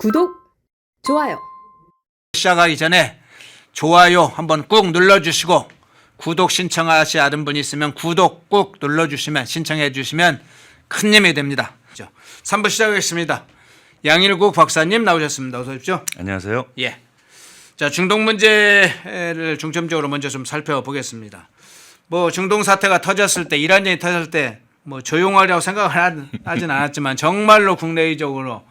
구독, 좋아요. 시작하기 전에 좋아요 한번 꾹 눌러주시고 구독 신청하시는 분이 있으면 구독 꾹 눌러주시면 신청해 주시면 큰 힘이 됩니다. 3부 시작하겠습니다. 양일국 박사님 나오셨습니다. 어서 오십시오. 안녕하세요. 예. 자, 중동 문제를 중점적으로 먼저 좀 살펴보겠습니다. 뭐 중동 사태가 터졌을 때, 이란전이 터졌을 때 뭐 조용하려고 생각을 하진 않았지만 정말로 국내적으로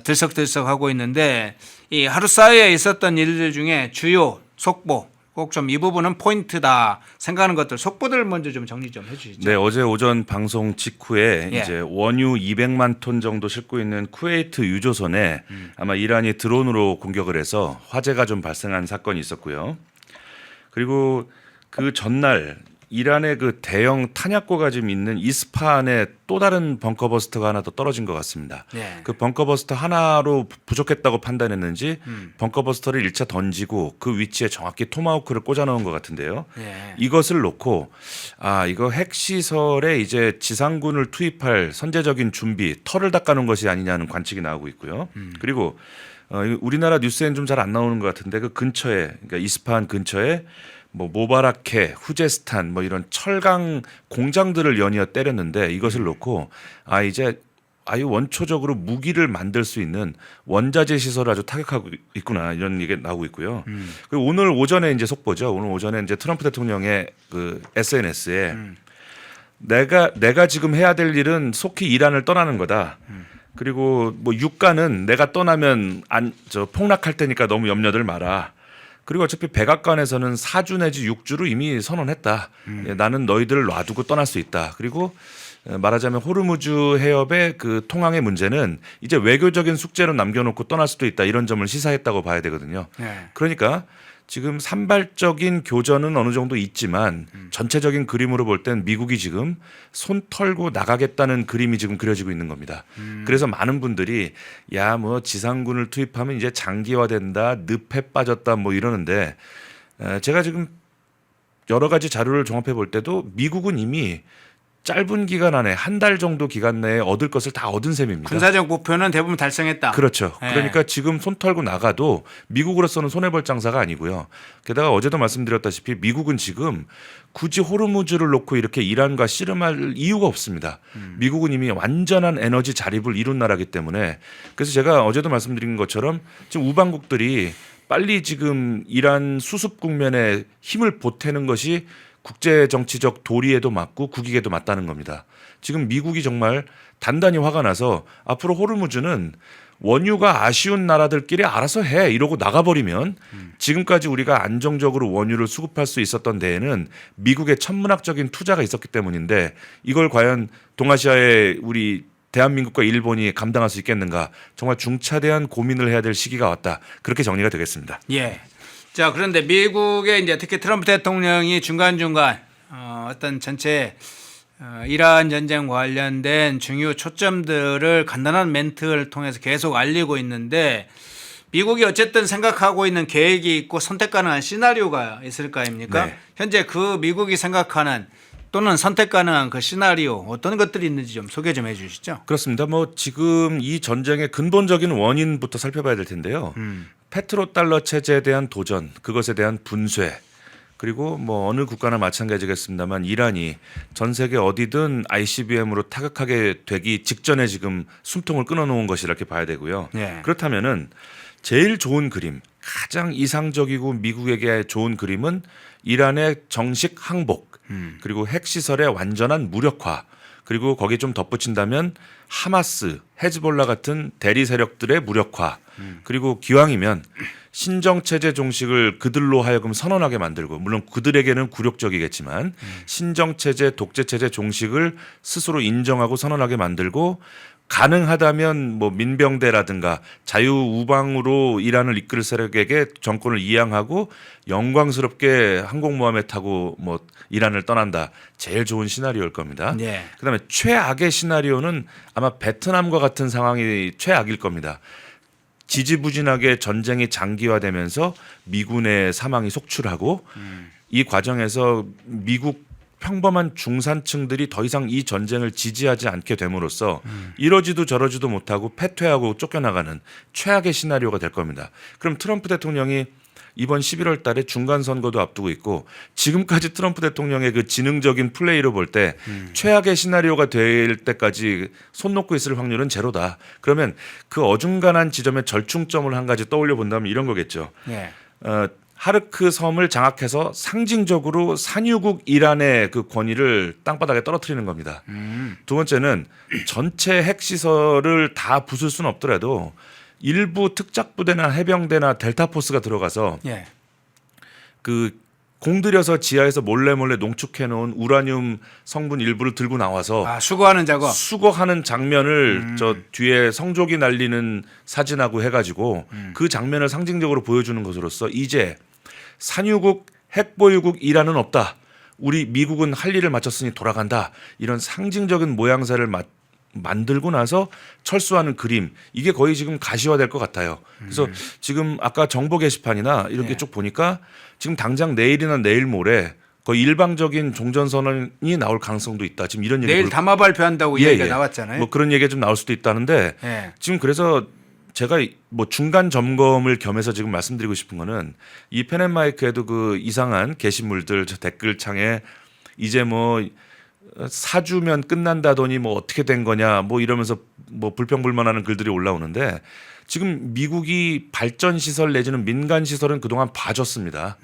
들썩들썩하고 있는데, 이 하루 사이에 있었던 일들 중에 주요 속보, 꼭 좀 이 부분은 포인트다 생각하는 것들, 속보들 먼저 좀 정리 좀 해주시죠. 네, 어제 오전 방송 직후에 예. 이제 원유 200만 톤 정도 싣고 있는 쿠웨이트 유조선에 아마 이란이 드론으로 공격을 해서 화재가 좀 발생한 사건이 있었고요. 그리고 그 전날 이란의 그 대형 탄약고가 지금 있는 이스파한에 또 다른 벙커버스터가 하나 더 떨어진 것 같습니다. 네. 그 벙커버스터 하나로 부족했다고 판단했는지 벙커버스터를 1차 던지고 그 위치에 정확히 토마호크를 꽂아 넣은 것 같은데요. 네. 이것을 놓고 이거 핵시설에 이제 지상군을 투입할 선제적인 준비, 털을 닦아놓은 것이 아니냐는 관측이 나오고 있고요. 그리고 우리나라 뉴스에는 좀 잘 안 나오는 것 같은데 그 근처에, 그러니까 이스파한 근처에 뭐 모바라케, 후제스탄 뭐 이런 철강 공장들을 연이어 때렸는데, 이것을 놓고 이제 아주 원초적으로 무기를 만들 수 있는 원자재 시설을 아주 타격하고 있구나, 이런 얘기가 나오고 있고요. 그리고 오늘 오전에 이제 속보죠. 오늘 오전에 이제 트럼프 대통령의 그 SNS에 내가 지금 해야 될 일은 속히 이란을 떠나는 거다. 그리고 뭐 유가는 내가 떠나면 폭락할 테니까 너무 염려들 마라. 그리고 어차피 백악관에서는 4주 내지 6주로 이미 선언했다. 나는 너희들을 놔두고 떠날 수 있다. 그리고 말하자면 호르무즈 해협의 그 통항의 문제는 이제 외교적인 숙제로 남겨놓고 떠날 수도 있다. 이런 점을 시사했다고 봐야 되거든요. 네. 그러니까 지금 산발적인 교전은 어느 정도 있지만 전체적인 그림으로 볼 땐 미국이 지금 손 털고 나가겠다는 그림이 지금 그려지고 있는 겁니다. 그래서 많은 분들이 뭐 지상군을 투입하면 이제 장기화된다, 늪에 빠졌다 뭐 이러는데, 제가 지금 여러 가지 자료를 종합해 볼 때도 미국은 이미 짧은 기간 안에 한 달 정도 기간 내에 얻을 것을 다 얻은 셈입니다. 군사적 목표는 대부분 달성했다. 그렇죠. 네. 그러니까 지금 손 털고 나가도 미국으로서는 손해볼 장사가 아니고요. 게다가 어제도 말씀드렸다시피 미국은 지금 굳이 호르무즈를 놓고 이렇게 이란과 씨름할 이유가 없습니다. 미국은 이미 완전한 에너지 자립을 이룬 나라이기 때문에. 그래서 제가 어제도 말씀드린 것처럼 지금 우방국들이 빨리 지금 이란 수습 국면에 힘을 보태는 것이 국제 정치적 도리에도 맞고 국익에도 맞다는 겁니다. 지금 미국이 정말 단단히 화가 나서 앞으로 호르무즈는 원유가 아쉬운 나라들끼리 알아서 해 이러고 나가버리면 지금까지 우리가 안정적으로 원유를 수급할 수 있었던 데에는 미국의 천문학적인 투자가 있었기 때문인데, 이걸 과연 동아시아의 우리 대한민국과 일본이 감당할 수 있겠는가, 정말 중차대한 고민을 해야 될 시기가 왔다. 그렇게 정리가 되겠습니다. 예. 자, 그런데 미국의 이제 특히 트럼프 대통령이 중간중간 어떤 전체 이란 전쟁 관련된 중요 초점들을 간단한 멘트를 통해서 계속 알리고 있는데, 미국이 어쨌든 생각하고 있는 계획이 있고 선택 가능한 시나리오가 있을 거 아닙니까? 네. 현재 그 미국이 생각하는 또는 선택 가능한 그 시나리오 어떤 것들이 있는지 좀 소개 좀 해 주시죠. 그렇습니다. 뭐 지금 이 전쟁의 근본적인 원인부터 살펴봐야 될 텐데요. 페트로달러 체제에 대한 도전, 그것에 대한 분쇄, 그리고 뭐 어느 국가나 마찬가지겠습니다만 이란이 전 세계 어디든 ICBM으로 타격하게 되기 직전에 지금 숨통을 끊어놓은 것이라 이렇게 봐야 되고요. 네. 그렇다면은 제일 좋은 그림, 가장 이상적이고 미국에게 좋은 그림은 이란의 정식 항복, 그리고 핵시설의 완전한 무력화, 그리고 거기에 좀 덧붙인다면 하마스, 헤즈볼라 같은 대리 세력들의 무력화, 그리고 기왕이면 신정체제 종식을 그들로 하여금 선언하게 만들고, 물론 그들에게는 굴욕적이겠지만 신정체제, 독재체제 종식을 스스로 인정하고 선언하게 만들고, 가능하다면 뭐 민병대라든가 자유우방으로 이란을 이끌 세력에게 정권을 이양하고 영광스럽게 항공모함에 타고 뭐 이란을 떠난다. 제일 좋은 시나리오일 겁니다. 네. 그다음에 최악의 시나리오는 아마 베트남과 같은 상황이 최악일 겁니다. 지지부진하게 전쟁이 장기화되면서 미군의 사망이 속출하고 이 과정에서 미국 평범한 중산층들이 더 이상 이 전쟁을 지지하지 않게 됨으로써 이러지도 저러지도 못하고 패퇴하고 쫓겨나가는 최악의 시나리오가 될 겁니다. 그럼 트럼프 대통령이 이번 11월 달에 중간 선거도 앞두고 있고 지금까지 트럼프 대통령의 그 지능적인 플레이로 볼 때 최악의 시나리오가 될 때까지 손 놓고 있을 확률은 제로다. 그러면 그 어중간한 지점의 절충점을 한 가지 떠올려 본다면 이런 거겠죠. 예. 하르크 섬을 장악해서 상징적으로 산유국 이란의 그 권위를 땅바닥에 떨어뜨리는 겁니다. 두 번째는 전체 핵시설을 다 부술 수는 없더라도 일부 특작부대나 해병대나 델타포스가 들어가서 예. 그 공들여서 지하에서 몰래 농축해 놓은 우라늄 성분 일부를 들고 나와서 수거하는 작업. 수거하는 장면을 저 뒤에 성조기 날리는 사진하고 해가지고 그 장면을 상징적으로 보여주는 것으로서 이제 산유국 핵보유국 이란은 없다. 우리 미국은 할 일을 마쳤으니 돌아간다. 이런 상징적인 모양새를 만들고 나서 철수하는 그림, 이게 거의 지금 가시화될 것 같아요. 그래서 지금 아까 정보 게시판이나 이렇게 쭉 보니까 지금 당장 내일이나 내일 모레 거의 일방적인 종전선언이 나올 가능성도 있다. 지금 이런 얘기 내일 담화 발표한다고 얘기가 나왔잖아요. 뭐 그런 얘기가 좀 나올 수도 있다는데 지금 그래서 제가 뭐 중간 점검을 겸해서 지금 말씀드리고 싶은 거는 이 펜앤마이크에도 그 이상한 게시물들 저 댓글창에 이제 뭐 사주면 끝난다더니 뭐 어떻게 된 거냐 뭐 이러면서 뭐 불평불만하는 글들이 올라오는데 지금 미국이 발전 시설 내지는 민간 시설은 그동안 봐줬습니다.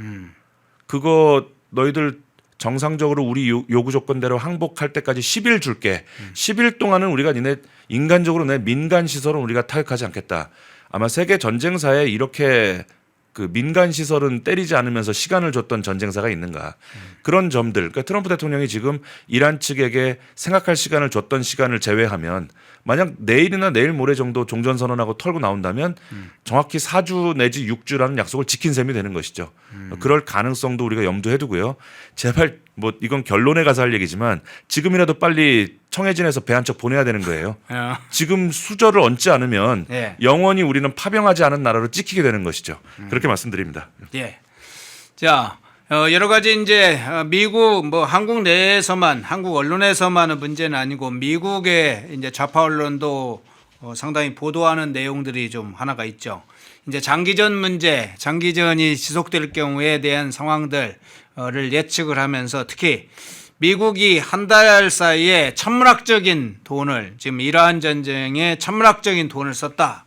그거 너희들 정상적으로 우리 요구 조건대로 항복할 때까지 10일 줄게. 10일 동안은 우리가 니네 인간적으로 내 민간 시설은 우리가 타격하지 않겠다. 아마 세계 전쟁사에 이렇게 그 민간 시설은 때리지 않으면서 시간을 줬던 전쟁사가 있는가. 그런 점들. 그러니까 트럼프 대통령이 지금 이란 측에게 생각할 시간을 줬던 시간을 제외하면 만약 내일이나 내일 모레 정도 종전선언하고 털고 나온다면 정확히 4주 내지 6주라는 약속을 지킨 셈이 되는 것이죠. 그럴 가능성도 우리가 염두에 두고요. 제발 뭐 이건 결론에 가서 할 얘기지만 지금이라도 빨리 청해진에서 배 한 척 보내야 되는 거예요. 지금 수저를 얹지 않으면 영원히 우리는 파병하지 않은 나라로 찍히게 되는 것이죠. 그렇게 말씀드립니다. 예. 자, 여러 가지 이제 미국 뭐 한국 내에서만 한국 언론에서만은 문제는 아니고 미국의 이제 좌파 언론도 상당히 보도하는 내용들이 좀 하나가 있죠. 이제 장기전 문제, 장기전이 지속될 경우에 대한 상황들을 예측을 하면서 특히 미국이 한 달 사이에 천문학적인 돈을 지금 이라안 전쟁에 천문학적인 돈을 썼다.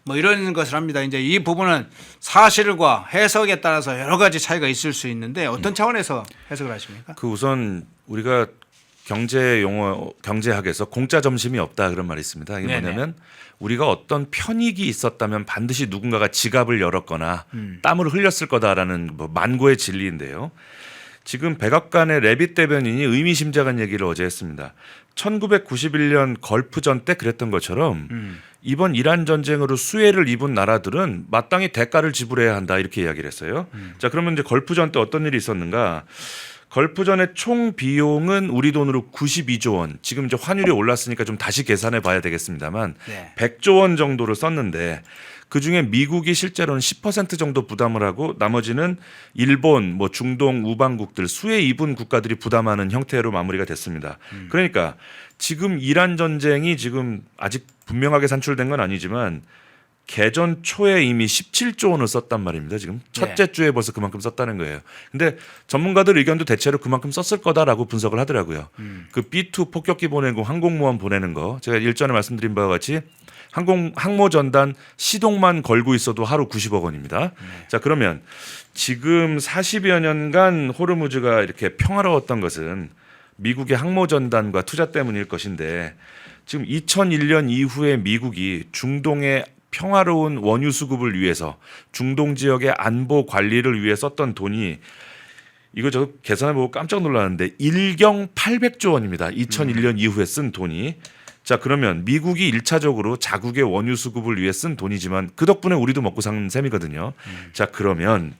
뭐 이런 것을 합니다. 이제 이 부분은 사실과 해석에 따라서 여러 가지 차이가 있을 수 있는데 어떤 차원에서 해석을 하십니까? 그 우선 우리가 경제 용어 경제학에서 공짜 점심이 없다 그런 말이 있습니다. 이게 뭐냐면 우리가 어떤 편익이 있었다면 반드시 누군가가 지갑을 열었거나 땀을 흘렸을 거다라는 뭐 만고의 진리인데요. 지금 백악관의 레빗 대변인이 의미심장한 얘기를 어제 했습니다. 1991년 걸프전 때 그랬던 것처럼 이번 이란 전쟁으로 수혜를 입은 나라들은 마땅히 대가를 지불해야 한다 이렇게 이야기를 했어요. 자, 그러면 이제 걸프전 때 어떤 일이 있었는가? 걸프전의 총 비용은 우리 돈으로 92조 원. 지금 이제 환율이 올랐으니까 좀 다시 계산해 봐야 되겠습니다만 100조 원 정도를 썼는데 그중에 미국이 실제로는 10% 정도 부담을 하고 나머지는 일본, 뭐 중동 우방국들 수혜 입은 국가들이 부담하는 형태로 마무리가 됐습니다. 그러니까 지금 이란 전쟁이 지금 아직 분명하게 산출된 건 아니지만 개전 초에 이미 17조 원을 썼단 말입니다. 지금 첫째 주에 벌써 그만큼 썼다는 거예요. 근데 전문가들 의견도 대체로 그만큼 썼을 거다라고 분석을 하더라고요. 그 B2 폭격기 보내고 항공모함 보내는 거 제가 일전에 말씀드린 바와 같이 항모 전단 시동만 걸고 있어도 하루 90억 원입니다. 자, 그러면 지금 40여 년간 호르무즈가 이렇게 평화로웠던 것은 미국의 항모 전단과 투자 때문일 것인데 지금 2001년 이후에 미국이 중동의 평화로운 원유 수급을 위해서 중동 지역의 안보 관리를 위해 썼던 돈이 이거 저 계산해보고 깜짝 놀랐는데 1경 800조 원입니다. 2001년 이후에 쓴 돈이. 자, 그러면 미국이 1차적으로 자국의 원유 수급을 위해 쓴 돈이지만 그 덕분에 우리도 먹고 사는 셈이거든요. 자, 그러면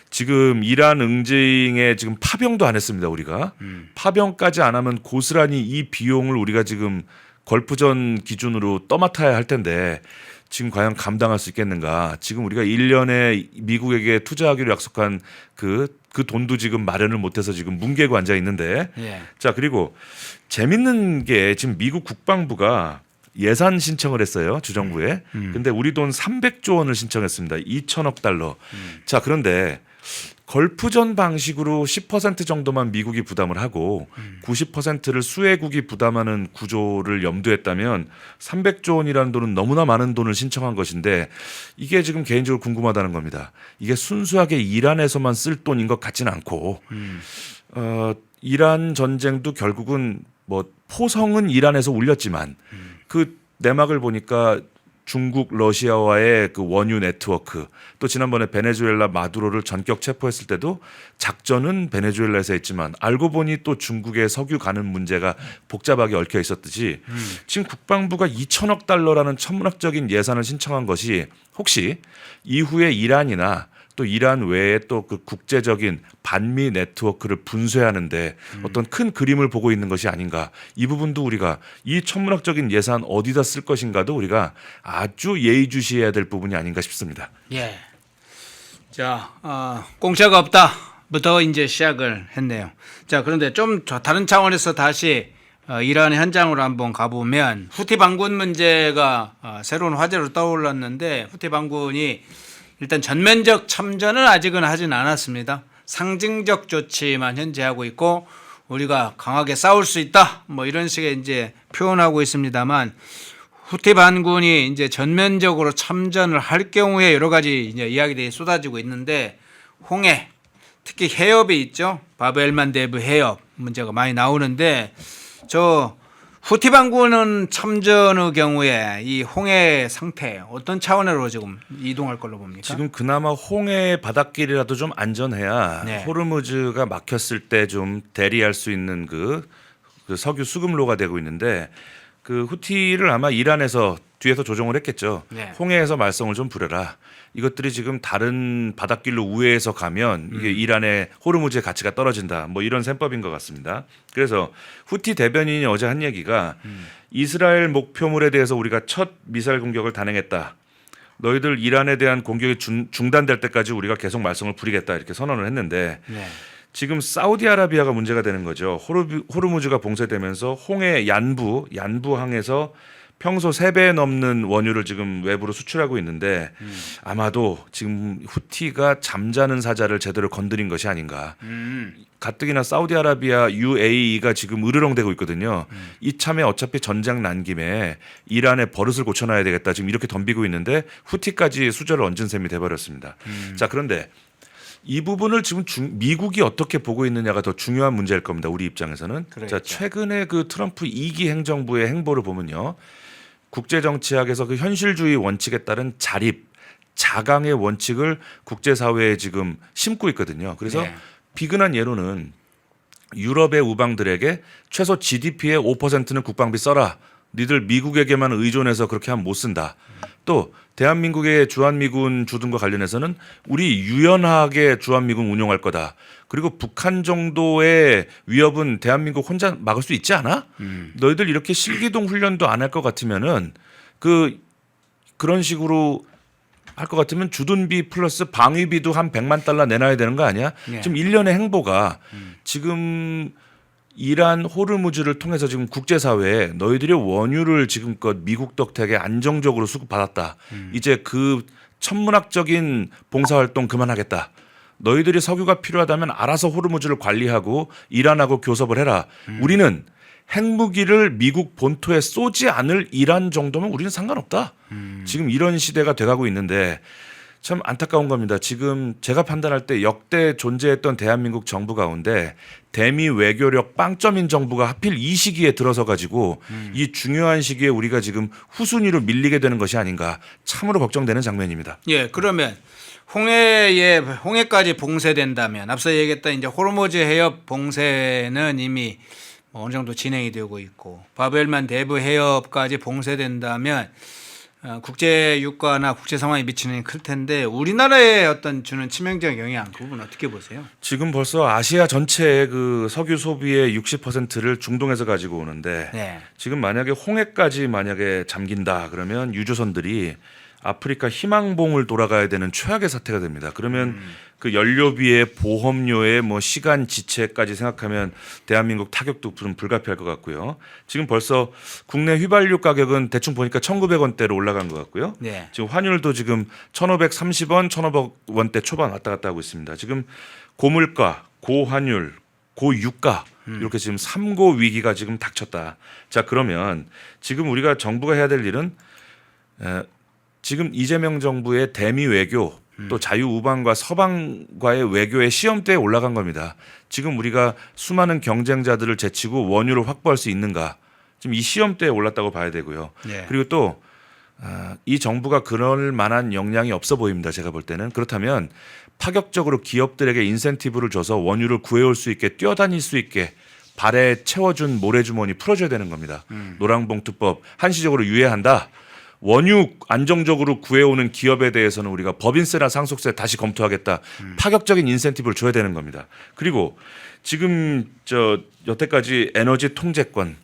지금 이란 응징에 지금 파병도 안 했습니다. 우리가. 파병까지 안 하면 고스란히 이 비용을 우리가 지금 걸프전 기준으로 떠맡아야 할 텐데 지금 과연 감당할 수 있겠는가? 지금 우리가 1년에 미국에게 투자하기로 약속한 그 돈도 지금 마련을 못해서 지금 뭉개고 앉아 있는데. 예. 자, 그리고 재밌는 게 지금 미국 국방부가 예산 신청을 했어요, 주정부에. 근데 우리 돈 300조 원을 신청했습니다. 2천억 달러. 자, 그런데 걸프전 방식으로 10% 정도만 미국이 부담을 하고 90%를 수혜국이 부담하는 구조를 염두했다면 300조 원이라는 돈은 너무나 많은 돈을 신청한 것인데 이게 지금 개인적으로 궁금하다는 겁니다. 이게 순수하게 이란에서만 쓸 돈인 것 같지는 않고 이란 전쟁도 결국은 뭐 포성은 이란에서 울렸지만 그 내막을 보니까 중국, 러시아와의 그 원유 네트워크, 또 지난번에 베네수엘라 마두로를 전격 체포했을 때도 작전은 베네수엘라에서 했지만 알고 보니 또 중국의 석유 가는 문제가 복잡하게 얽혀 있었듯이 지금 국방부가 2천억 달러라는 천문학적인 예산을 신청한 것이 혹시 이후에 이란이나 또 이란 외에 또 그 국제적인 반미 네트워크를 분쇄하는데 어떤 큰 그림을 보고 있는 것이 아닌가. 이 부분도 우리가 이 천문학적인 예산 어디다 쓸 것인가도 우리가 아주 예의주시해야 될 부분이 아닌가 싶습니다. 예. 자, 공짜가 없다부터 이제 시작을 했네요. 자, 그런데 좀 다른 차원에서 다시 이란의 현장으로 한번 가보면 후티 반군 문제가 새로운 화제로 떠올랐는데 후티 반군이 일단 전면적 참전은 아직은 하진 않았습니다. 상징적 조치만 현재 하고 있고 우리가 강하게 싸울 수 있다 뭐 이런 식의 이제 표현하고 있습니다만 후티 반군이 이제 전면적으로 참전을 할 경우에 여러 가지 이제 이야기들이 쏟아지고 있는데 홍해 특히 해협이 있죠. 바브엘만데브 해협 문제가 많이 나오는데 저 후티 반군은 참전의 경우에 이 홍해 상태 어떤 차원으로 지금 이동할 걸로 봅니까? 지금 그나마 홍해 바닷길이라도 좀 안전해야 네. 호르무즈가 막혔을 때 좀 대리할 수 있는 그 석유 수급로가 되고 있는데 그 후티를 아마 이란에서 뒤에서 조정을 했겠죠. 네. 홍해에서 말썽을 좀 부려라. 이것들이 지금 다른 바닷길로 우회해서 가면 이게 이란의 호르무즈의 가치가 떨어진다. 뭐 이런 셈법인 것 같습니다. 그래서 후티 대변인이 어제 한 얘기가 이스라엘 목표물에 대해서 우리가 첫 미사일 공격을 단행했다. 너희들 이란에 대한 공격이 중단될 때까지 우리가 계속 말썽을 부리겠다. 이렇게 선언을 했는데 네. 지금 사우디아라비아가 문제가 되는 거죠. 호르무즈가 봉쇄되면서 홍해 얀부항에서 평소 3배 넘는 원유를 지금 외부로 수출하고 있는데 아마도 지금 후티가 잠자는 사자를 제대로 건드린 것이 아닌가. 가뜩이나 사우디아라비아 UAE가 지금 으르렁대고 있거든요. 이참에 어차피 전쟁 난 김에 이란의 버릇을 고쳐놔야 되겠다. 지금 이렇게 덤비고 있는데 후티까지 수저를 얹은 셈이 돼버렸습니다. 자, 그런데 이 부분을 지금 미국이 어떻게 보고 있느냐가 더 중요한 문제일 겁니다. 우리 입장에서는. 그러니까. 자, 최근에 그 트럼프 2기 행정부의 행보를 보면요. 국제정치학에서 그 현실주의 원칙에 따른 자강의 원칙을 국제사회에 지금 심고 있거든요. 그래서 네. 비근한 예로는 유럽의 우방들에게 최소 GDP의 5%는 국방비 써라. 니들 미국에게만 의존해서 그렇게 하면 못 쓴다. 또 대한민국의 주한미군 주둔과 관련해서는 우리 유연하게 주한미군 운용할 거다. 그리고 북한 정도의 위협은 대한민국 혼자 막을 수 있지 않아? 너희들 이렇게 실기동 훈련도 안 할 것 같으면은 그런 식으로 할 것 같으면 주둔비 플러스 방위비도 한 100만 달러 내놔야 되는 거 아니야? 네. 지금 일련의 행보가 지금 이란 호르무즈를 통해서 지금 국제사회에 너희들의 원유를 지금껏 미국 덕택에 안정적으로 수급받았다. 이제 그 천문학적인 봉사활동 그만하겠다. 너희들이 석유가 필요하다면 알아서 호르무즈를 관리하고 이란하고 교섭을 해라. 우리는 핵무기를 미국 본토에 쏘지 않을 이란 정도면 우리는 상관없다. 지금 이런 시대가 돼가고 있는데 참 안타까운 겁니다. 지금 제가 판단할 때 역대 존재했던 대한민국 정부 가운데 대미 외교력 빵점인 정부가 하필 이 시기에 들어서 가지고 이 중요한 시기에 우리가 지금 후순위로 밀리게 되는 것이 아닌가 참으로 걱정되는 장면입니다. 예, 그러면 홍해까지 봉쇄된다면 앞서 얘기했던 이제 호르무즈 해협 봉쇄는 이미 어느 정도 진행이 되고 있고 바벨만 대부 해협까지 봉쇄된다면 국제 유가나 국제 상황에 미치는 클 텐데 우리나라에 어떤 주는 치명적 영향 그 부분 어떻게 보세요? 지금 벌써 아시아 전체의 그 석유 소비의 60%를 중동에서 가지고 오는데 네. 지금 만약에 홍해까지 만약에 잠긴다 그러면 유조선들이 아프리카 희망봉을 돌아가야 되는 최악의 사태가 됩니다. 그러면 그 연료비에 보험료에 뭐 시간 지체까지 생각하면 대한민국 타격도 좀 불가피할 것 같고요. 지금 벌써 국내 휘발유 가격은 대충 보니까 1,900원대로 올라간 것 같고요. 네. 지금 환율도 지금 1,530원, 1,500원대 초반 왔다 갔다 하고 있습니다. 지금 고물가, 고환율, 고유가 이렇게 지금 3고 위기가 지금 닥쳤다. 자, 그러면 지금 우리가 정부가 해야 될 일은 지금 이재명 정부의 대미 외교 또 자유우방과 서방과의 외교의 시험대에 올라간 겁니다. 지금 우리가 수많은 경쟁자들을 제치고 원유를 확보할 수 있는가? 지금 이 시험대에 올랐다고 봐야 되고요. 네. 그리고 또 이 정부가 그럴 만한 역량이 없어 보입니다. 제가 볼 때는. 그렇다면 파격적으로 기업들에게 인센티브를 줘서 원유를 구해올 수 있게 뛰어다닐 수 있게 발에 채워준 모래주머니 풀어줘야 되는 겁니다. 노랑봉투법 한시적으로 유예한다. 원유 안정적으로 구해오는 기업에 대해서는 우리가 법인세나 상속세 다시 검토하겠다. 파격적인 인센티브를 줘야 되는 겁니다. 그리고 지금 여태까지 에너지 통제권,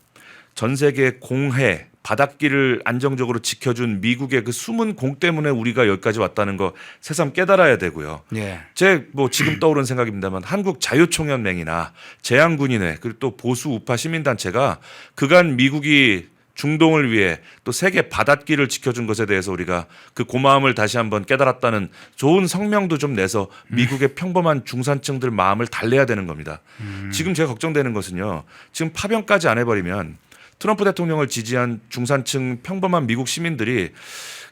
전 세계 공해, 바닷길을 안정적으로 지켜준 미국의 그 숨은 공 때문에 우리가 여기까지 왔다는 거 새삼 깨달아야 되고요. 네. 제 뭐 지금 떠오른 생각입니다만 한국 자유총연맹이나 제한군인회 그리고 또 보수 우파 시민단체가 그간 미국이 중동을 위해 또 세계 바닷길을 지켜준 것에 대해서 우리가 그 고마움을 다시 한번 깨달았다는 좋은 성명도 좀 내서 미국의 평범한 중산층들 마음을 달래야 되는 겁니다. 지금 제가 걱정되는 것은요. 지금 파병까지 안 해버리면 트럼프 대통령을 지지한 중산층 평범한 미국 시민들이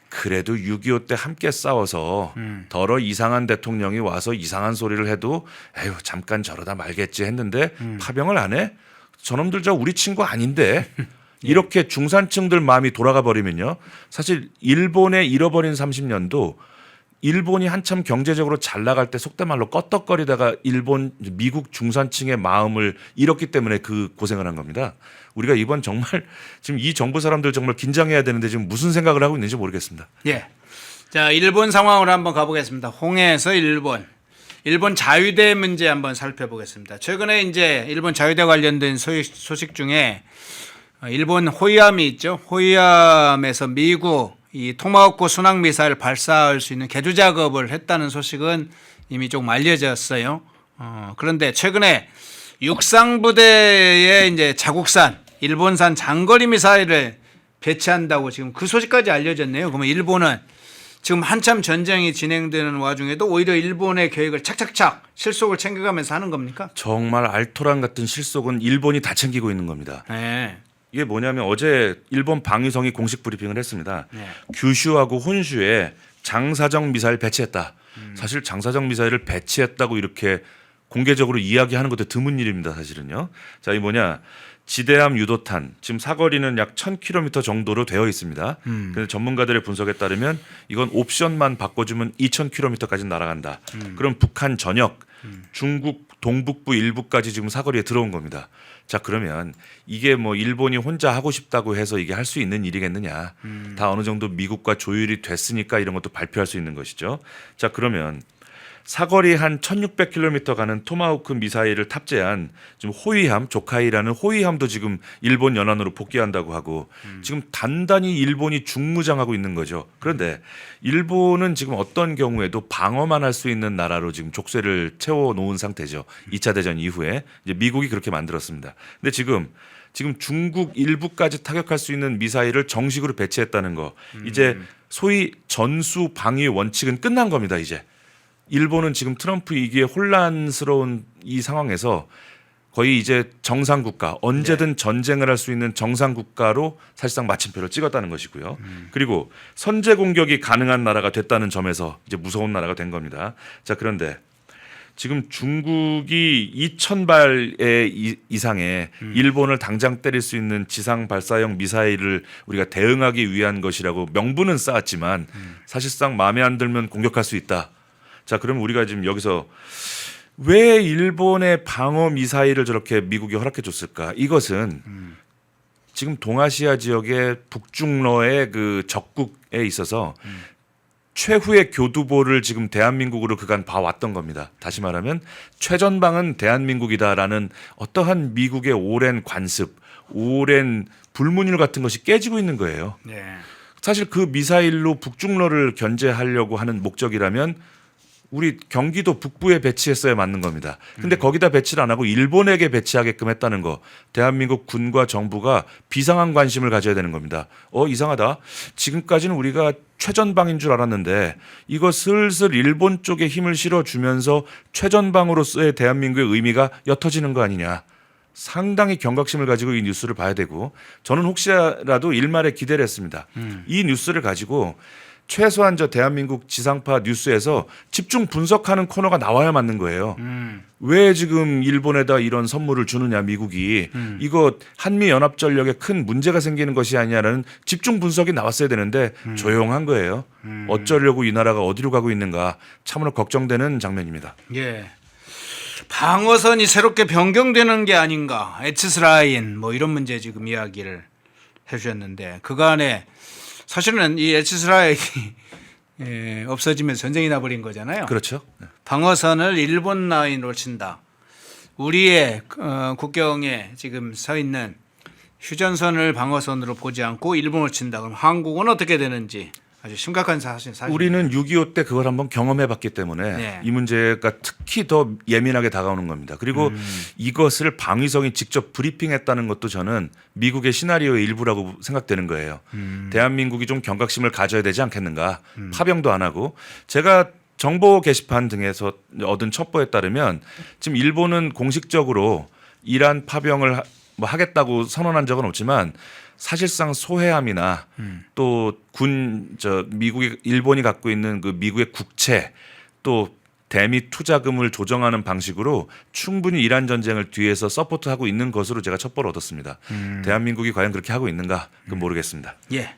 그래도 6.25 때 함께 싸워서 더러 이상한 대통령이 와서 이상한 소리를 해도 에휴 잠깐 저러다 말겠지 했는데 파병을 안 해? 저놈들 저 우리 친구 아닌데 이렇게 중산층들 마음이 돌아가 버리면요. 사실 일본의 잃어버린 30년도 일본이 한참 경제적으로 잘 나갈 때 속된 말로 껐덕거리다가 미국 중산층의 마음을 잃었기 때문에 그 고생을 한 겁니다. 우리가 이번 정말 지금 이 정부 사람들 정말 긴장해야 되는데 지금 무슨 생각을 하고 있는지 모르겠습니다. 예. 자, 일본 상황으로 한번 가보겠습니다. 홍해에서 일본 자유대 문제 한번 살펴보겠습니다. 최근에 이제 일본 자유대 관련된 소식 중에 일본 호위함이 있죠. 호위함에서 미국 이 토마호크 순항 미사일 발사할 수 있는 개조 작업을 했다는 소식은 이미 좀 알려졌어요. 그런데 최근에 육상부대에 이제 자국산 일본산 장거리 미사일을 배치한다고 지금 그 소식까지 알려졌네요. 그러면 일본은 지금 한참 전쟁이 진행되는 와중에도 오히려 일본의 계획을 착착착 실속을 챙겨가면서 하는 겁니까? 정말 알토란 같은 실속은 일본이 다 챙기고 있는 겁니다. 네. 이게 뭐냐면 어제 일본 방위성이 공식 브리핑을 했습니다. 네. 규슈하고 혼슈에 장사정 미사일 배치했다. 사실 장사정 미사일을 배치했다고 이렇게 공개적으로 이야기하는 것도 드문 일입니다. 사실은요. 자, 이 뭐냐. 지대함 유도탄 지금 사거리는 약 1,000km 정도로 되어 있습니다. 그런데 전문가들의 분석에 따르면 이건 옵션만 바꿔주면 2,000km까지 날아간다. 그럼 북한 전역, 중국 동북부 일부까지 지금 사거리에 들어온 겁니다. 자, 그러면 이게 뭐 일본이 혼자 하고 싶다고 해서 이게 할 수 있는 일이겠느냐. 다 어느 정도 미국과 조율이 됐으니까 이런 것도 발표할 수 있는 것이죠. 자, 그러면 사거리 한 1,600km 가는 토마호크 미사일을 탑재한 지금 호위함 조카이라는 호위함도 지금 일본 연안으로 복귀한다고 하고 지금 단단히 일본이 중무장하고 있는 거죠. 그런데 일본은 지금 어떤 경우에도 방어만 할 수 있는 나라로 지금 족쇄를 채워 놓은 상태죠. 2차 대전 이후에 이제 미국이 그렇게 만들었습니다. 근데 지금 중국 일부까지 타격할 수 있는 미사일을 정식으로 배치했다는 거. 이제 소위 전수 방위 원칙은 끝난 겁니다. 이제. 일본은 지금 트럼프 이기에 혼란스러운 이 상황에서 거의 이제 정상국가 언제든 전쟁을 할 수 있는 정상국가로 사실상 마침표를 찍었다는 것이고요. 그리고 선제 공격이 가능한 나라가 됐다는 점에서 이제 무서운 나라가 된 겁니다. 자, 그런데 지금 중국이 2,000발의 이상의 일본을 당장 때릴 수 있는 지상 발사형 미사일을 우리가 대응하기 위한 것이라고 명분은 쌓았지만 사실상 마음에 안 들면 공격할 수 있다. 자, 그럼 우리가 지금 여기서 왜 일본의 방어 미사일을 저렇게 미국이 허락해 줬을까? 이것은 지금 동아시아 지역의 북중러의 그 적국에 있어서 최후의 교두보를 지금 대한민국으로 그간 봐왔던 겁니다. 다시 말하면 최전방은 대한민국이다라는 어떠한 미국의 오랜 관습, 오랜 불문율 같은 것이 깨지고 있는 거예요. 네. 사실 그 미사일로 북중러를 견제하려고 하는 목적이라면 우리 경기도 북부에 배치했어야 맞는 겁니다. 근데 거기다 배치를 안 하고 일본에게 배치하게끔 했다는 거. 대한민국 군과 정부가 비상한 관심을 가져야 되는 겁니다. 이상하다. 지금까지는 우리가 최전방인 줄 알았는데 이거 슬슬 일본 쪽에 힘을 실어주면서 최전방으로서의 대한민국의 의미가 옅어지는 거 아니냐. 상당히 경각심을 가지고 이 뉴스를 봐야 되고 저는 혹시라도 일말에 기대를 했습니다. 이 뉴스를 가지고 최소한 저 대한민국 지상파 뉴스에서 집중 분석하는 코너가 나와야 맞는 거예요. 왜 지금 일본에다 이런 선물을 주느냐 미국이 이거 한미연합전력에 큰 문제가 생기는 것이 아니냐라는 집중 분석이 나왔어야 되는데 조용한 거예요. 어쩌려고 이 나라가 어디로 가고 있는가 참으로 걱정되는 장면입니다. 예. 방어선이 새롭게 변경되는 게 아닌가. 에치스라인 뭐 이런 문제 지금 이야기를 해주셨는데 그간에 사실은 이 에치스라인이 없어지면서 전쟁이 나버린 거잖아요. 그렇죠. 방어선을 일본 라인으로 친다. 우리의 국경에 지금 서 있는 휴전선을 방어선으로 보지 않고 일본을 친다. 그럼 한국은 어떻게 되는지 아주 심각한 사실. 우리는 6.25 때 그걸 한번 경험해봤기 때문에 네. 이 문제가 특히 더 예민하게 다가오는 겁니다. 그리고 이것을 방위성이 직접 브리핑했다는 것도 저는 미국의 시나리오의 일부라고 생각되는 거예요. 대한민국이 좀 경각심을 가져야 되지 않겠는가. 파병도 안 하고 제가 정보 게시판 등에서 얻은 첩보에 따르면 지금 일본은 공식적으로 이란 파병을 하겠다고 선언한 적은 없지만 사실상 소해함이나 또 미국이 일본이 갖고 있는 그 미국의 국채 또 대미 투자금을 조정하는 방식으로 충분히 이란 전쟁을 뒤에서 서포트하고 있는 것으로 제가 첩보를 얻었습니다. 대한민국이 과연 그렇게 하고 있는가 그건 모르겠습니다. 예.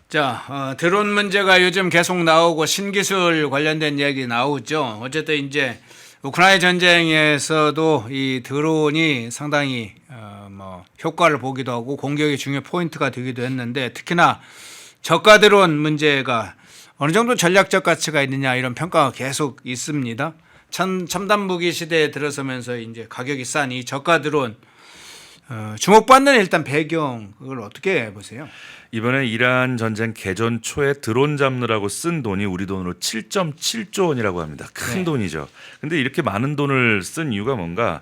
자, 드론 문제가 요즘 계속 나오고 신기술 관련된 이야기 나오죠. 어쨌든 이제 우크라이나 전쟁에서도 이 드론이 상당히 효과를 보기도 하고 공격의 중요 포인트가 되기도 했는데 특히나 저가 드론 문제가 어느 정도 전략적 가치가 있느냐 이런 평가가 계속 있습니다. 첨단 무기 시대에 들어서면서 이제 가격이 싼 이 저가 드론 주목받는 일단 배경 그걸 어떻게 보세요? 이번에 이란 전쟁 개전 초에 드론 잡느라고 쓴 돈이 우리 돈으로 7.7조 원이라고 합니다. 큰 네. 돈이죠. 근데 이렇게 많은 돈을 쓴 이유가 뭔가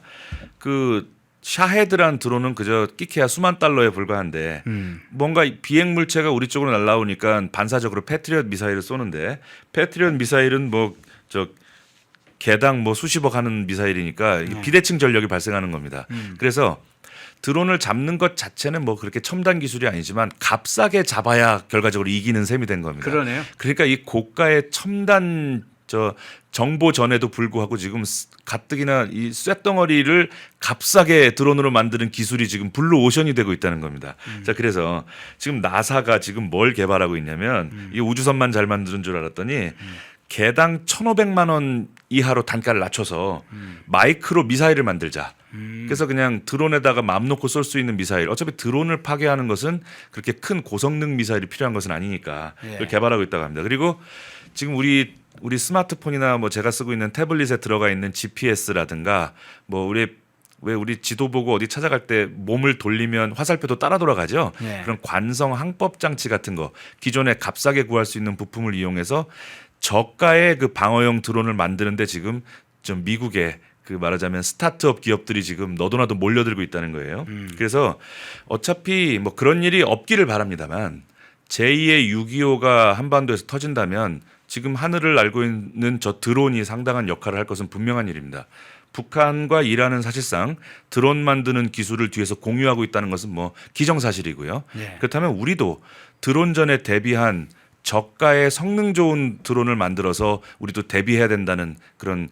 그 샤헤드란 드론은 그저 끼케야 수만 달러에 불과한데 뭔가 비행 물체가 우리 쪽으로 날아오니까 반사적으로 패트리엇 미사일을 쏘는데 패트리엇 미사일은 개당 수십억 하는 미사일이니까 이게 비대칭 전력이 발생하는 겁니다. 그래서 드론을 잡는 것 자체는 그렇게 첨단 기술이 아니지만 값싸게 잡아야 결과적으로 이기는 셈이 된 겁니다. 그러네요. 그러니까 이 고가의 첨단 정보 전에도 불구하고 지금 가뜩이나 이 쇳덩어리를 값싸게 드론으로 만드는 기술이 지금 블루 오션이 되고 있다는 겁니다. 자, 그래서 지금 나사가 지금 뭘 개발하고 있냐면 이 우주선만 잘 만드는 줄 알았더니 개당 1,500만 원 이하로 단가를 낮춰서 마이크로 미사일을 만들자. 그래서 그냥 드론에다가 맘 놓고 쏠 수 있는 미사일. 어차피 드론을 파괴하는 것은 그렇게 큰 고성능 미사일이 필요한 것은 아니니까 그걸 개발하고 있다고 합니다. 그리고 지금 우리 스마트폰이나 제가 쓰고 있는 태블릿에 들어가 있는 GPS라든가 우리 지도 보고 어디 찾아갈 때 몸을 돌리면 화살표도 따라 돌아가죠. 네. 그런 관성 항법 장치 같은 거 기존에 값싸게 구할 수 있는 부품을 이용해서 저가의 그 방어용 드론을 만드는데 지금 좀 미국의 그 말하자면 스타트업 기업들이 지금 너도나도 몰려들고 있다는 거예요. 그래서 어차피 그런 일이 없기를 바랍니다만 제2의 6.25가 한반도에서 터진다면 지금 하늘을 날고 있는 저 드론이 상당한 역할을 할 것은 분명한 일입니다. 북한과 이란은 사실상 드론 만드는 기술을 뒤에서 공유하고 있다는 것은 기정사실이고요. 네. 그렇다면 우리도 드론전에 대비한 저가의 성능 좋은 드론을 만들어서 우리도 대비해야 된다는 그런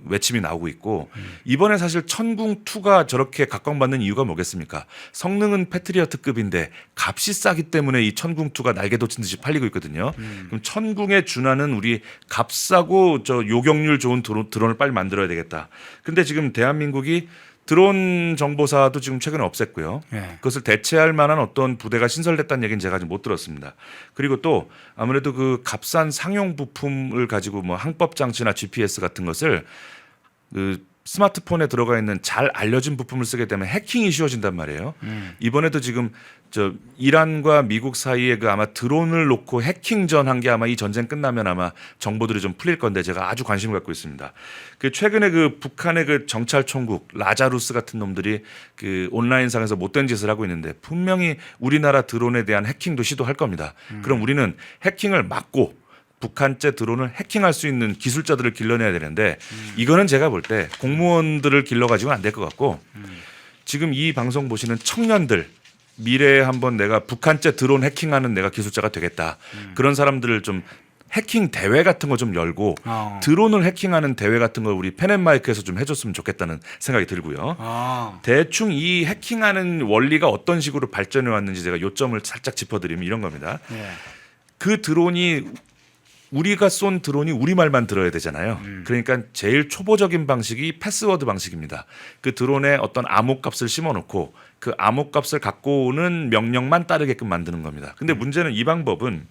외침이 나오고 있고 이번에 사실 천궁2가 저렇게 각광받는 이유가 뭐겠습니까? 성능은 패트리어트급인데 값이 싸기 때문에 이 천궁2가 날개 돋친 듯이 팔리고 있거든요. 그럼 천궁에 준하는 우리 값싸고 요격률 좋은 드론을 빨리 만들어야 되겠다. 근데 지금 대한민국이 드론 정보사도 지금 최근에 없앴고요. 예. 그것을 대체할 만한 어떤 부대가 신설됐다는 얘기는 제가 아직 못 들었습니다. 그리고 또 아무래도 그 값싼 상용 부품을 가지고 뭐 항법 장치나 GPS 같은 것을 그 스마트폰에 들어가 있는 잘 알려진 부품을 쓰게 되면 해킹이 쉬워진단 말이에요. 이번에도 지금 저 이란과 미국 사이에 그 아마 드론을 놓고 해킹전 한 게 아마 이 전쟁 끝나면 아마 정보들이 좀 풀릴 건데 제가 아주 관심을 갖고 있습니다. 그 최근에 그 북한의 그 정찰 총국 라자루스 같은 놈들이 그 온라인상에서 못된 짓을 하고 있는데 분명히 우리나라 드론에 대한 해킹도 시도할 겁니다. 그럼 우리는 해킹을 막고 북한제 드론을 해킹할 수 있는 기술자들을 길러내야 되는데 이거는 제가 볼 때 공무원들을 길러가지고는 안 될 것 같고 지금 이 방송 보시는 청년들 미래에 한번 내가 북한제 드론 해킹하는 내가 기술자가 되겠다. 그런 사람들을 좀 해킹 대회 같은 거 좀 열고 드론을 해킹하는 대회 같은 걸 우리 펜앤마이크에서 좀 해줬으면 좋겠다는 생각이 들고요. 대충 이 해킹하는 원리가 어떤 식으로 발전해 왔는지 제가 요점을 살짝 짚어드리면 이런 겁니다. 예. 그 드론이 우리가 쏜 드론이 우리말만 들어야 되잖아요. 그러니까 제일 초보적인 방식이 패스워드 방식입니다. 그 드론에 어떤 암호값을 심어놓고 그 암호값을 갖고 오는 명령만 따르게끔 만드는 겁니다. 근데 문제는 이 방법은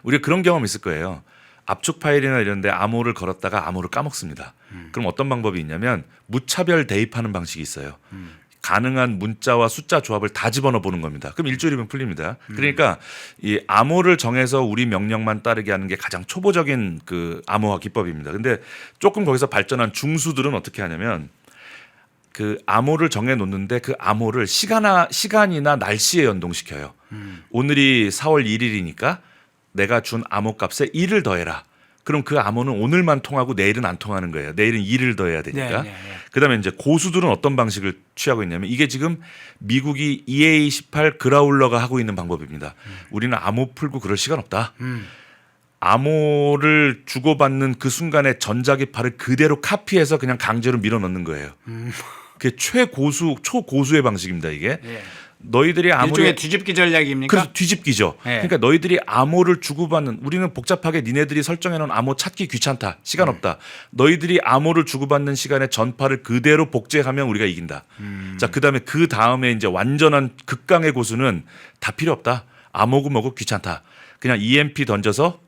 우리가 그런 경험 있을 거예요. 압축 파일이나 이런 데 암호를 걸었다가 암호를 까먹습니다. 그럼 어떤 방법이 있냐면 무차별 대입하는 방식이 있어요. 가능한 문자와 숫자 조합을 다 집어넣어 보는 겁니다. 그럼 일주일이면 풀립니다. 그러니까 이 암호를 정해서 우리 명령만 따르게 하는 게 가장 초보적인 그 암호화 기법입니다. 근데 조금 거기서 발전한 중수들은 어떻게 하냐면 그 암호를 정해 놓는데 그 암호를 시간이나 날씨에 연동시켜요. 오늘이 4월 1일이니까 내가 준 암호 값에 1을 더해라. 그럼 그 암호는 오늘만 통하고 내일은 안 통하는 거예요. 내일은 2를 더해야 되니까. 그다음에 이제 고수들은 어떤 방식을 취하고 있냐면 이게 지금 미국이 EA-18 그라울러가 하고 있는 방법입니다. 우리는 암호 풀고 그럴 시간 없다. 암호를 주고받는 그 순간에 전자기파를 그대로 카피해서 그냥 강제로 밀어넣는 거예요. 그게 초고수의 방식입니다. 이게. 예. 너희들이 아무리 일종의 뒤집기 전략입니까? 그래서 뒤집기죠. 네. 그러니까 너희들이 암호를 주고받는 우리는 복잡하게 니네들이 설정해놓은 암호 찾기 귀찮다. 시간 없다. 너희들이 암호를 주고받는 시간에 전파를 그대로 복제하면 우리가 이긴다. 자, 그 다음에 이제 완전한 극강의 고수는 다 필요 없다. 암호고 뭐고 귀찮다. 그냥 EMP 던져서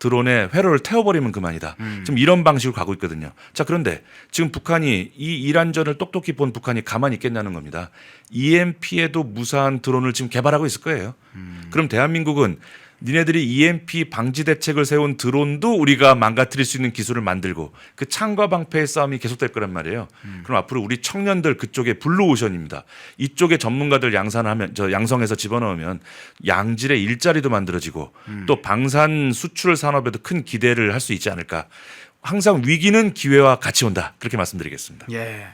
드론에 회로를 태워버리면 그만이다. 지금 이런 방식으로 가고 있거든요. 자, 그런데 지금 북한이 이 이란전을 똑똑히 본 북한이 가만히 있겠냐는 겁니다. EMP에도 무사한 드론을 지금 개발하고 있을 거예요. 그럼 대한민국은 니네들이 EMP 방지 대책을 세운 드론도 우리가 망가뜨릴 수 있는 기술을 만들고 그 창과 방패의 싸움이 계속될 거란 말이에요. 그럼 앞으로 우리 청년들 그쪽에 블루오션입니다. 이쪽에 전문가들 양성해서 집어넣으면 양질의 일자리도 만들어지고 또 방산 수출 산업에도 큰 기대를 할 수 있지 않을까. 항상 위기는 기회와 같이 온다. 그렇게 말씀드리겠습니다. 예.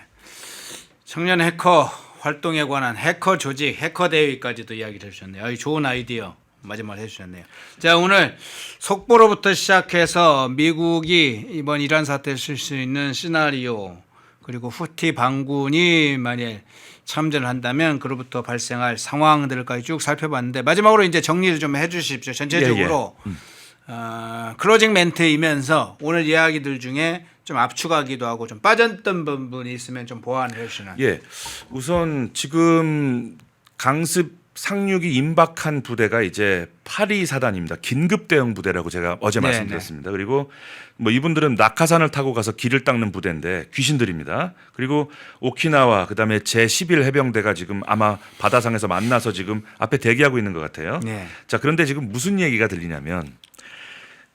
청년 해커 활동에 관한 해커 조직, 해커 대회까지도 이야기를 해주셨네요. 아주 좋은 아이디어 마지막으로 해주셨네요. 자, 오늘 속보로부터 시작해서 미국이 이번 이란 사태에 쓸 수 있는 시나리오 그리고 후티 반군이 만일 참전을 한다면 그로부터 발생할 상황들까지 쭉 살펴봤는데 마지막으로 이제 정리를 좀 해주십시오. 전체적으로 클로징 멘트이면서 오늘 이야기들 중에 좀 압축하기도 하고 좀 빠졌던 부분이 있으면 좀 보완을 해주시는. 예, 우선 지금 강습 상륙이 임박한 부대가 이제 8.2사단입니다. 긴급 대응 부대라고 제가 어제 말씀드렸습니다. 그리고 뭐 이분들은 낙하산을 타고 가서 길을 닦는 부대인데 귀신들입니다. 그리고 오키나와 그다음에 제11 해병대가 지금 아마 바다상에서 만나서 지금 앞에 대기하고 있는 것 같아요. 네. 자, 그런데 지금 무슨 얘기가 들리냐면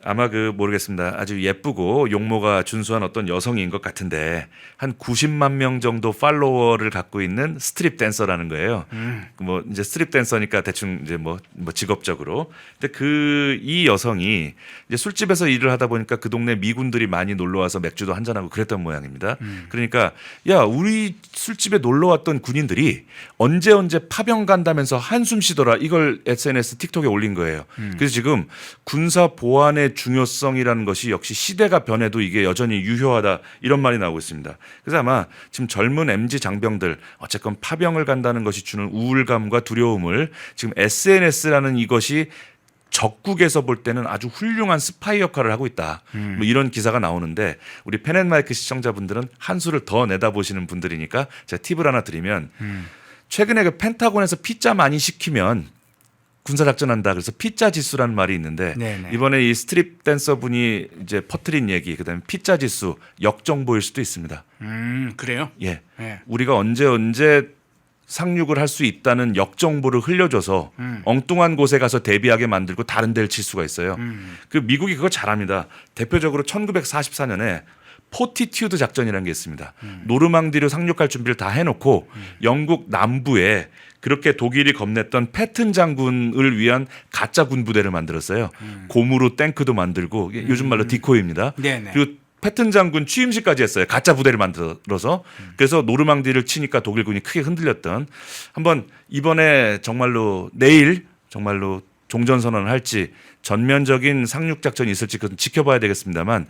아마 모르겠습니다. 아주 예쁘고 용모가 준수한 어떤 여성인 것 같은데 한 90만 명 정도 팔로워를 갖고 있는 스트립 댄서라는 거예요. 뭐 이제 스트립 댄서니까 대충 이제 뭐 직업적으로. 근데 이 여성이 이제 술집에서 일을 하다 보니까 그 동네 미군들이 많이 놀러 와서 맥주도 한잔 하고 그랬던 모양입니다. 그러니까 야, 우리 술집에 놀러 왔던 군인들이 언제 파병 간다면서 한숨 쉬더라. 이걸 SNS 틱톡에 올린 거예요. 그래서 지금 군사 보안의 중요성이라는 것이 역시 시대가 변해도 이게 여전히 유효하다 이런 말이 나오고 있습니다. 그래서 아마 지금 젊은 MZ 장병들 어쨌건 파병을 간다는 것이 주는 우울감과 두려움을 지금 SNS라는 이것이 적국에서 볼 때는 아주 훌륭한 스파이 역할을 하고 있다. 뭐 이런 기사가 나오는데 우리 펜앤마이크 시청자분들은 한 수를 더 내다보시는 분들이니까 제가 팁을 하나 드리면 최근에 그 펜타곤에서 피자 많이 시키면 군사작전한다. 그래서 피자 지수라는 말이 있는데 네네. 이번에 이 스트립 댄서 분이 이제 퍼뜨린 얘기 그다음에 피자 지수 역정보일 수도 있습니다. 그래요? 예. 네. 우리가 언제 상륙을 할 수 있다는 역정보를 흘려줘서 엉뚱한 곳에 가서 대비하게 만들고 다른 데를 칠 수가 있어요. 그 미국이 그거 잘합니다. 대표적으로 1944년에 포티튜드 작전이라는 게 있습니다. 노르망디로 상륙할 준비를 다 해놓고 영국 남부에 그렇게 독일이 겁냈던 패튼 장군을 위한 가짜 군부대를 만들었어요. 고무로 탱크도 만들고 요즘 말로 디코이입니다. 네네. 그리고 패튼 장군 취임식까지 했어요. 가짜 부대를 만들어서. 그래서 노르망디를 치니까 독일군이 크게 흔들렸던 한번 이번에 정말로 내일 정말로 종전선언을 할지 전면적인 상륙 작전이 있을지 그건 지켜봐야 되겠습니다만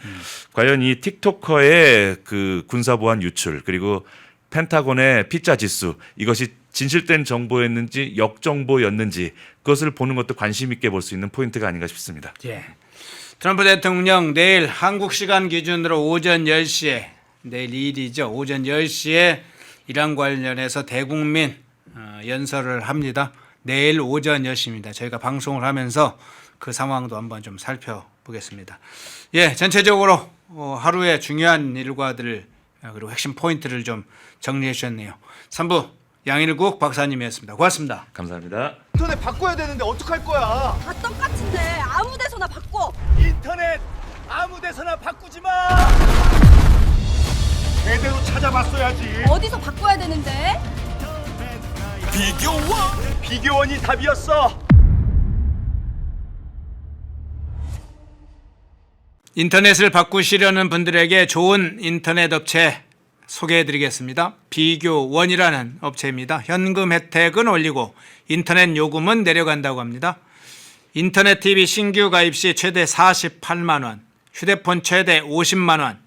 과연 이 틱토커의 그 군사보안 유출 그리고 펜타곤의 피자 지수 이것이 진실된 정보였는지 역정보였는지 그것을 보는 것도 관심 있게 볼 수 있는 포인트가 아닌가 싶습니다. 예. 트럼프 대통령 내일 한국 시간 기준으로 오전 10시에 내일 2일이죠. 오전 10시에 이란 관련해서 대국민 연설을 합니다. 내일 오전 10시입니다. 저희가 방송을 하면서 그 상황도 한번 좀 살펴보겠습니다. 예, 전체적으로 하루의 중요한 일과들 그리고 핵심 포인트를 좀 정리해 주셨네요. 3부 양일국 박사님이었습니다. 고맙습니다. 감사합니다. 인터넷 바꿔야 되는데 어떡할 거야? 다 똑같은데 아무 데서나 바꿔. 인터넷 아무 데서나 바꾸지 마. 제대로 찾아봤어야지. 어디서 바꿔야 되는데? 비교원이 답이었어. 인터넷을 바꾸시려는 분들에게 좋은 인터넷 업체 소개해드리겠습니다. 비교원이라는 업체입니다. 현금 혜택은 올리고 인터넷 요금은 내려간다고 합니다. 인터넷 TV 신규 가입 시 최대 48만 원, 휴대폰 최대 50만 원,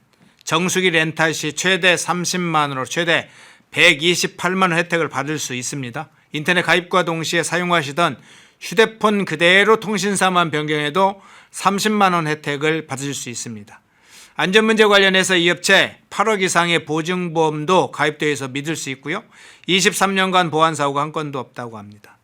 정수기 렌탈 시 최대 30만 원으로 최대 128만 원 혜택을 받을 수 있습니다. 인터넷 가입과 동시에 사용하시던 휴대폰 그대로 통신사만 변경해도 30만 원 혜택을 받으실 수 있습니다. 안전문제 관련해서 이 업체 8억 이상의 보증보험도 가입되어 있어 믿을 수 있고요. 23년간 보안사고가 한 건도 없다고 합니다.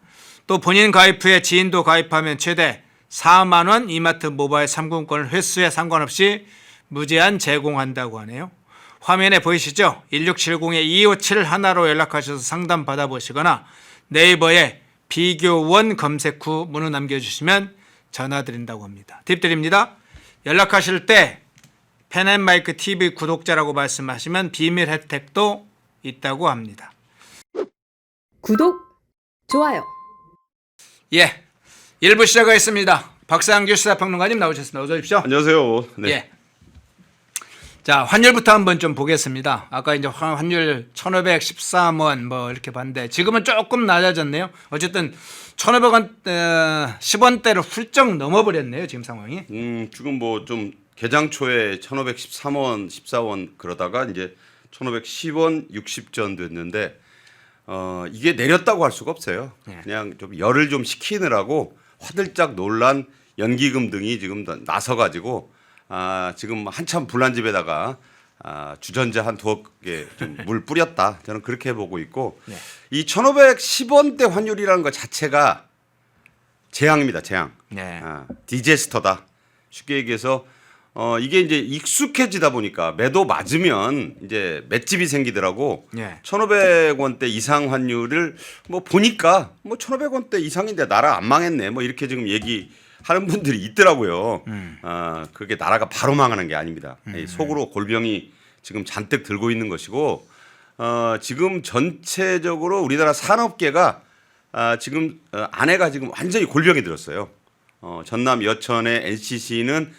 또 본인 가입 후에 지인도 가입하면 최대 4만 원 이마트 모바일 상품권을 횟수에 상관없이 무제한 제공한다고 하네요. 화면에 보이시죠? 1670-2571로 연락하셔서 상담 받아보시거나 네이버에 비교원 검색 후 문의 남겨주시면 전화드린다고 합니다. 팁 드립니다. 연락하실 때 펜앤마이크 TV 구독자라고 말씀하시면 비밀 혜택도 있다고 합니다. 구독, 좋아요. 예, 1부 시작하겠습니다. 박상규 시사평론가님 나오셨습니다. 어서 오십시오. 안녕하세요. 네. 예. 자, 환율부터 한번 좀 보겠습니다. 아까 이제 환율 1,513원 뭐 이렇게 봤는데 지금은 조금 낮아졌네요. 어쨌든 1,500원 10원대로 훌쩍 넘어버렸네요. 지금 상황이. 지금 뭐 좀 개장 초에 1,513원, 14원 그러다가 이제 1,510원 60전 됐는데 이게 내렸다고 할 수가 없어요. 네. 그냥 좀 열을 좀 식히느라고 화들짝 놀란 연기금 등이 지금 나서가지고 지금 한참 불난 집에다가 주전자 한 두어 개 좀 물 뿌렸다. 저는 그렇게 보고 있고 네. 이 1,510원대 환율이라는 것 자체가 재앙입니다. 재앙. 네. 디제스터다. 쉽게 얘기해서 이게 이제 익숙해지다 보니까 매도 맞으면 이제 맷집이 생기더라고. 네. 1,500원대 이상 환율을 뭐 보니까 뭐 1,500원대 이상인데 나라 안 망했네. 뭐 이렇게 지금 얘기하는 분들이 있더라고요. 그게 나라가 바로 망하는 게 아닙니다. 속으로 골병이 지금 잔뜩 들고 있는 것이고 지금 전체적으로 우리나라 산업계가 지금 안에가 지금 완전히 골병이 들었어요. 전남 여천의 NCC는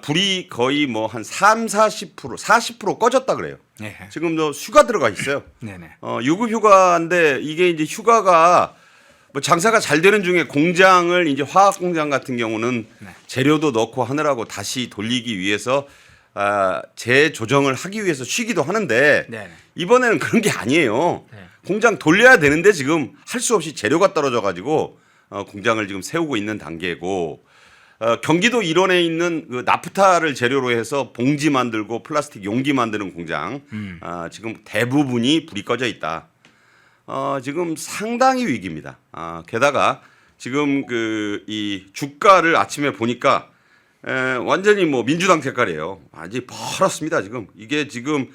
불이 거의 뭐 한 40% 꺼졌다 그래요. 네. 지금 저 휴가 들어가 있어요. 네네. 유급 휴가인데 이게 이제 휴가가 뭐 장사가 잘 되는 중에 공장을 이제 화학 공장 같은 경우는 네. 재료도 넣고 하느라고 다시 돌리기 위해서 재조정을 하기 위해서 쉬기도 하는데 네. 이번에는 그런 게 아니에요. 네. 공장 돌려야 되는데 지금 할 수 없이 재료가 떨어져 가지고 공장을 지금 세우고 있는 단계고 경기도 일원에 있는 그 나프타를 재료로 해서 봉지 만들고 플라스틱 용기 만드는 공장 지금 대부분이 불이 꺼져 있다. 지금 상당히 위기입니다. 게다가 지금 이 주가를 아침에 보니까 완전히 뭐 민주당 색깔이에요. 완전히 벌었습니다. 지금 이게 지금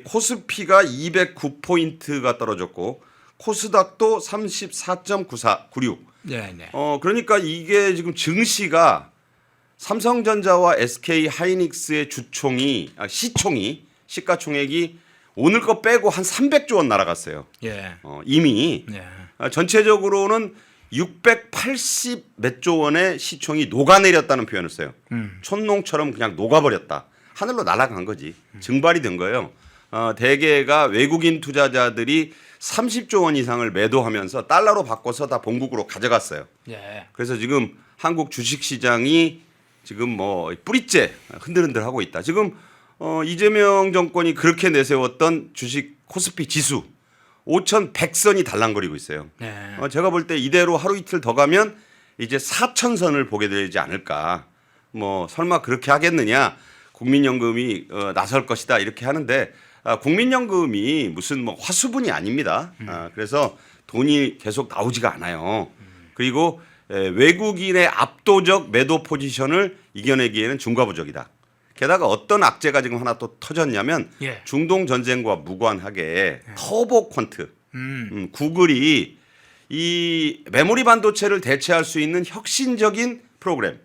코스피가 209포인트가 떨어졌고 코스닥도 34.96. 네, 네. 그러니까 이게 지금 증시가 삼성전자와 SK 하이닉스의 시가총액이 오늘 거 빼고 한 300조 원 날아갔어요. 예. 이미 예. 전체적으로는 680 몇 조 원의 시총이 녹아내렸다는 표현을 써요. 촌농처럼 그냥 녹아버렸다. 하늘로 날아간 거지. 증발이 된 거예요. 대개가 외국인 투자자들이 30조 원 이상을 매도하면서 달러로 바꿔서 다 본국으로 가져갔어요. 예. 그래서 지금 한국 주식시장이 지금 뭐 뿌리째 흔들흔들하고 있다. 지금 이재명 정권이 그렇게 내세웠던 주식 코스피 지수 5,100선이 달랑거리고 있어요. 네. 제가 볼 때 이대로 하루 이틀 더 가면 이제 4,000선을 보게 되지 않을까. 뭐 설마 그렇게 하겠느냐. 국민연금이 나설 것이다 이렇게 하는데 국민연금이 무슨 뭐 화수분이 아닙니다. 그래서 돈이 계속 나오지가 않아요. 그리고 외국인의 압도적 매도 포지션을 이겨내기에는 중과부적이다. 게다가 어떤 악재가 지금 하나 또 터졌냐면 예. 중동 전쟁과 무관하게 터보 퀀트 구글이 이 메모리 반도체를 대체할 수 있는 혁신적인 프로그램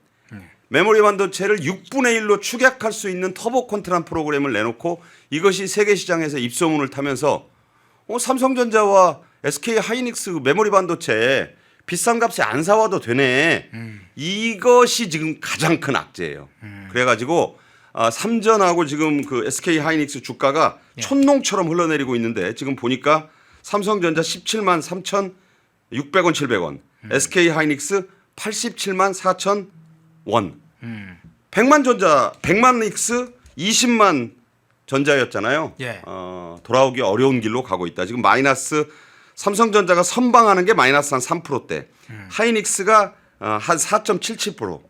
메모리 반도체를 6분의 1로 축약할 수 있는 터보 퀀트란 프로그램을 내놓고 이것이 세계 시장에서 입소문을 타면서 삼성전자와 SK 하이닉스 메모리 반도체 비싼 값에 안 사와도 되네. 이것이 지금 가장 큰 악재예요. 그래가지고 삼전하고 지금 그 SK 하이닉스 주가가 촌농처럼 흘러내리고 있는데 지금 보니까 삼성전자 17만 3,600원 700원, SK 하이닉스 87만 4,000원. 100만 닉스 20만 전자였잖아요. 예. 돌아오기 어려운 길로 가고 있다. 지금 마이너스 삼성전자가 선방하는 게 마이너스 한 3%대. 하이닉스가 한 4.77%.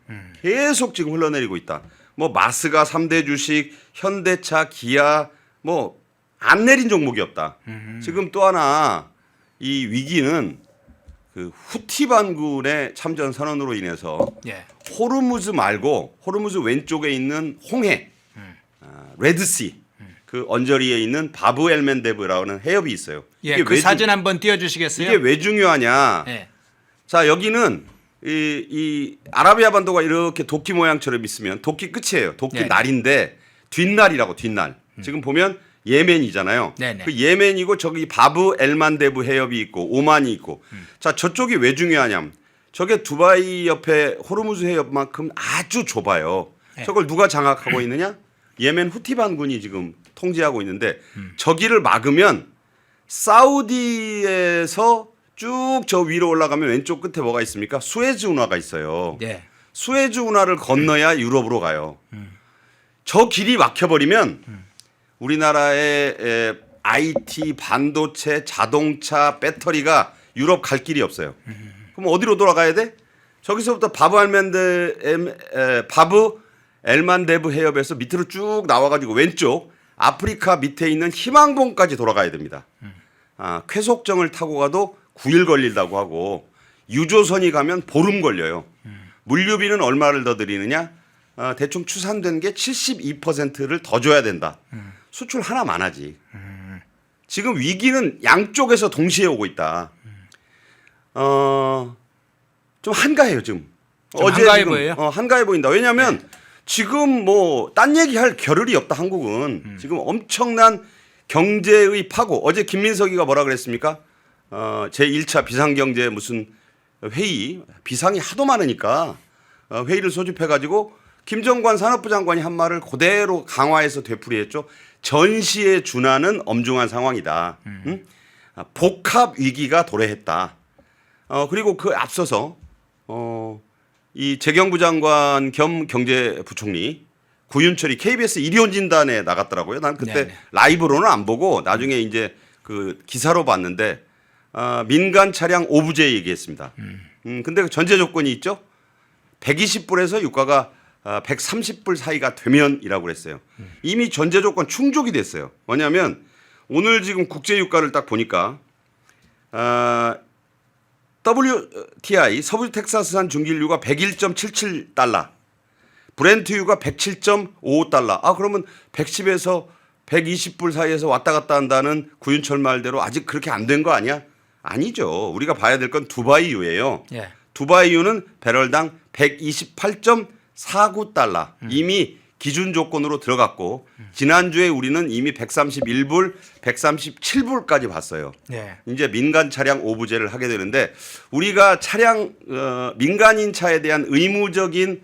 계속 지금 흘러내리고 있다. 뭐 마스가 3대 주식, 현대차, 기아 뭐 안 내린 종목이 없다. 지금 또 하나 이 위기는 그 후티 반군의 참전 선언으로 인해서 예. 호르무즈 말고 호르무즈 왼쪽에 있는 홍해, 레드시 그 언저리에 있는 바브 엘멘데브라는 해협이 있어요. 예. 그 사진 한번 띄워주시겠어요? 이게 왜 중요하냐? 예. 자 여기는 이 아라비아 반도가 이렇게 도끼 모양처럼 있으면 도끼 끝이에요. 도끼 네. 날인데 뒷날이라고 뒷날. 지금 보면 예멘이잖아요. 네네. 그 예멘이고 저기 바브 엘만데브 해협이 있고 오만이 있고. 자 저쪽이 왜 중요하냐면 저게 두바이 옆에 호르무즈 해협만큼 아주 좁아요. 네. 저걸 누가 장악하고 있느냐? 예멘 후티 반군이 지금 통제하고 있는데 저기를 막으면 사우디에서 쭉 저 위로 올라가면 왼쪽 끝에 뭐가 있습니까? 수에즈 운하가 있어요. 예. 수에즈 운하를 건너야 유럽으로 가요. 저 길이 막혀버리면 우리나라의 IT, 반도체, 자동차, 배터리가 유럽 갈 길이 없어요. 그럼 어디로 돌아가야 돼? 저기서부터 바브 엘만데브 해협에서 밑으로 쭉 나와가지고 왼쪽 아프리카 밑에 있는 희망봉까지 돌아가야 됩니다. 쾌속정을 타고 가도 9일 걸린다고 하고 유조선이 가면 보름 걸려요. 물류비는 얼마를 더 드리느냐? 대충 추산된 게 72%를 더 줘야 된다. 수출 하나만 하지. 지금 위기는 양쪽에서 동시에 오고 있다. 좀 한가해요 지금. 좀 한가해 보여요? 한가해 보인다. 왜냐하면 지금 뭐 딴 얘기할 겨를이 없다 한국은. 지금 엄청난 경제의 파고. 어제 김민석이가 뭐라 그랬습니까? 제1차 비상경제 무슨 회의 비상이 하도 많으니까 회의를 소집해가지고 김정관 산업부 장관이 한 말을 그대로 강화해서 되풀이했죠. 전시에 준하는 엄중한 상황이다. 복합 위기가 도래했다. 그리고 그 앞서서 이 재경부 장관 겸 경제부총리 구윤철이 KBS 일위원 진단에 나갔더라고요. 난 그때 네네. 라이브로는 안 보고 나중에 이제 그 기사로 봤는데 민간 차량 오부제 얘기했습니다. 근데 그 전제 조건이 있죠. 120불에서 유가가 130불 사이가 되면이라고 그랬어요. 이미 전제 조건 충족이 됐어요. 뭐냐면 오늘 지금 국제 유가를 딱 보니까 WTI 서부 텍사스산 중기유가 101.77달러, 브렌트유가 107.55달러. 그러면 110에서 120불 사이에서 왔다 갔다 한다는 구윤철 말대로 아직 그렇게 안 된 거 아니야? 아니죠. 우리가 봐야 될 건 두바이유예요. 예. 두바이유는 배럴당 128.49달러 이미 기준 조건으로 들어갔고 지난주에 우리는 이미 131불, 137불까지 봤어요. 예. 이제 민간 차량 오부제를 하게 되는데 우리가 차량 민간인 차에 대한 의무적인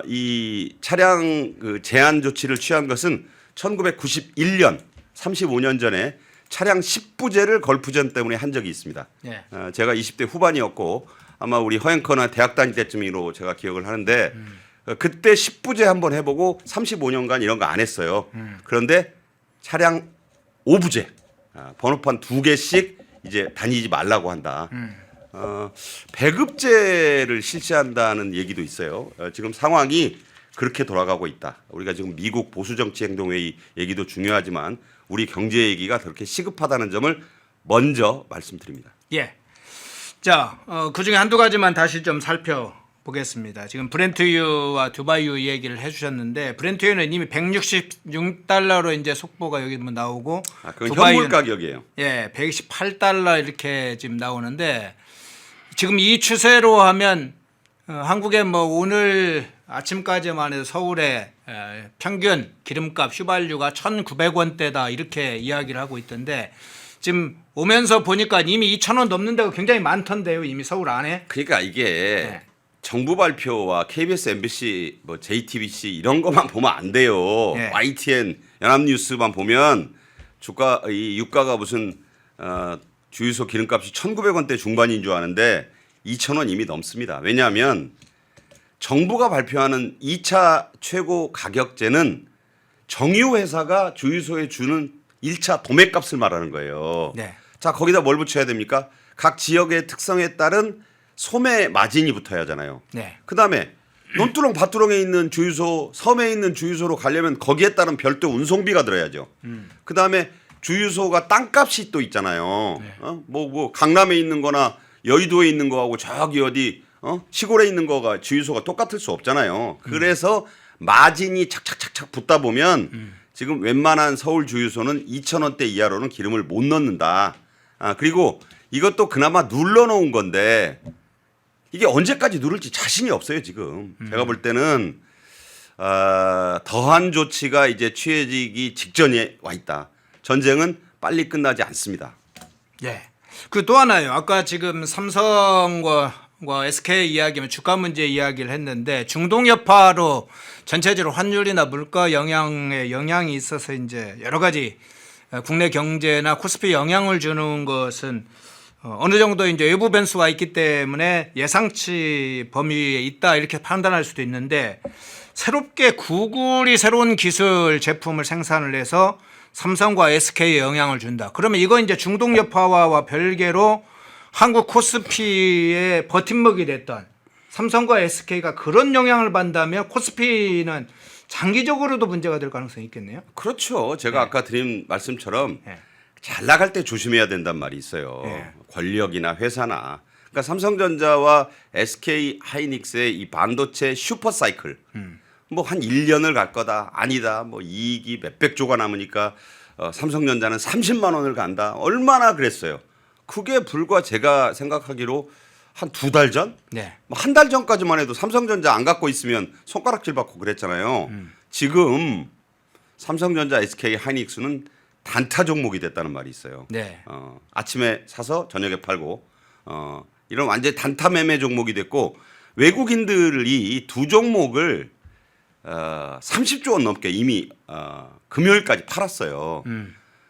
이 차량 그 제한 조치를 취한 것은 1991년 35년 전에 차량 10부제를 걸프전 때문에 한 적이 있습니다. 예. 제가 20대 후반이었고 아마 우리 허앵커나 대학 다닐 때쯤으로 제가 기억을 하는데 그때 10부제 한번 해보고 35년간 이런 거 안 했어요. 그런데 차량 5부제 번호판 2개씩 이제 다니지 말라고 한다. 배급제를 실시한다는 얘기도 있어요. 지금 상황이 그렇게 돌아가고 있다. 우리가 지금 미국 보수정치행동회의 얘기도 중요하지만 우리 경제 얘기가 그렇게 시급하다는 점을 먼저 말씀드립니다. 예. 자, 그중에 한두 가지만 다시 좀 살펴보겠습니다. 지금 브렌트유와 두바이유 얘기를 해주셨는데 브렌트유는 이미 166달러로 이제 속보가 여기 뭐 나오고 그건 현물 가격이에요. 예, 128달러 이렇게 지금 나오는데 지금 이 추세로 하면 한국에 뭐 오늘 아침까지만 해도 서울의 평균 기름값 휘발유가 1,900원대다 이렇게 이야기를 하고 있던데 지금 오면서 보니까 이미 2,000원 넘는 데가 굉장히 많던데요. 이미 서울 안에. 그러니까 이게 정부 발표와 KBS, MBC, 뭐 JTBC 이런 것만 보면 안 돼요. 네. YTN, 연합뉴스만 보면 이 유가가 무슨 주유소 기름값이 1,900원대 중반인 줄 아는데 2,000원 이미 넘습니다. 왜냐하면 정부가 발표하는 2차 최고 가격제는 정유회사가 주유소에 주는 1차 도매값을 말하는 거예요. 네. 자, 거기다 뭘 붙여야 됩니까? 각 지역의 특성에 따른 소매 마진이 붙어야 하잖아요. 네. 그다음에 논두렁 밭두렁에 있는 주유소, 섬에 있는 주유소로 가려면 거기에 따른 별도 운송비가 들어야죠. 그다음에 주유소가 땅값이 또 있잖아요. 네. 뭐 강남에 있는 거나 여의도에 있는 거하고 저기 어디 시골에 있는 거가 주유소가 똑같을 수 없잖아요. 그래서 마진이 착착착착 붙다 보면 지금 웬만한 서울 주유소는 2,000원대 이하로는 기름을 못 넣는다. 그리고 이것도 그나마 눌러놓은 건데 이게 언제까지 누를지 자신이 없어요 지금. 제가 볼 때는 더한 조치가 이제 취해지기 직전에 와 있다. 전쟁은 빨리 끝나지 않습니다. 예. 그 또 하나요. 아까 지금 삼성과 SK 이야기면 주가 문제 이야기를 했는데 중동 여파로 전체적으로 환율이나 물가 영향이 있어서 이제 여러 가지 국내 경제나 코스피 영향을 주는 것은 어느 정도 이제 외부 변수가 있기 때문에 예상치 범위에 있다 이렇게 판단할 수도 있는데 새롭게 구글이 새로운 기술 제품을 생산을 해서 삼성과 SK에 영향을 준다. 그러면 이거 이제 중동 여파와 별개로 한국 코스피의 버팀목이 됐던 삼성과 SK가 그런 영향을 받는다면 코스피는 장기적으로도 문제가 될 가능성이 있겠네요. 그렇죠. 제가 아까 드린 말씀처럼 네. 잘 나갈 때 조심해야 된단 말이 있어요. 네. 권력이나 회사나. 그러니까 삼성전자와 SK 하이닉스의 이 반도체 슈퍼 사이클. 뭐 한 1년을 갈 거다. 아니다. 뭐 이익이 몇백조가 남으니까 삼성전자는 30만 원을 간다. 얼마나 그랬어요. 그게 불과 제가 생각하기로 한 2달 전? 네. 한 달 전까지만 해도 삼성전자 안 갖고 있으면 손가락질 받고 그랬잖아요. 지금 삼성전자, SK 하이닉스는 단타 종목이 됐다는 말이 있어요. 네. 아침에 사서 저녁에 팔고 이런 완전 단타 매매 종목이 됐고 외국인들이 이 두 종목을 30조 원 넘게 이미 금요일까지 팔았어요.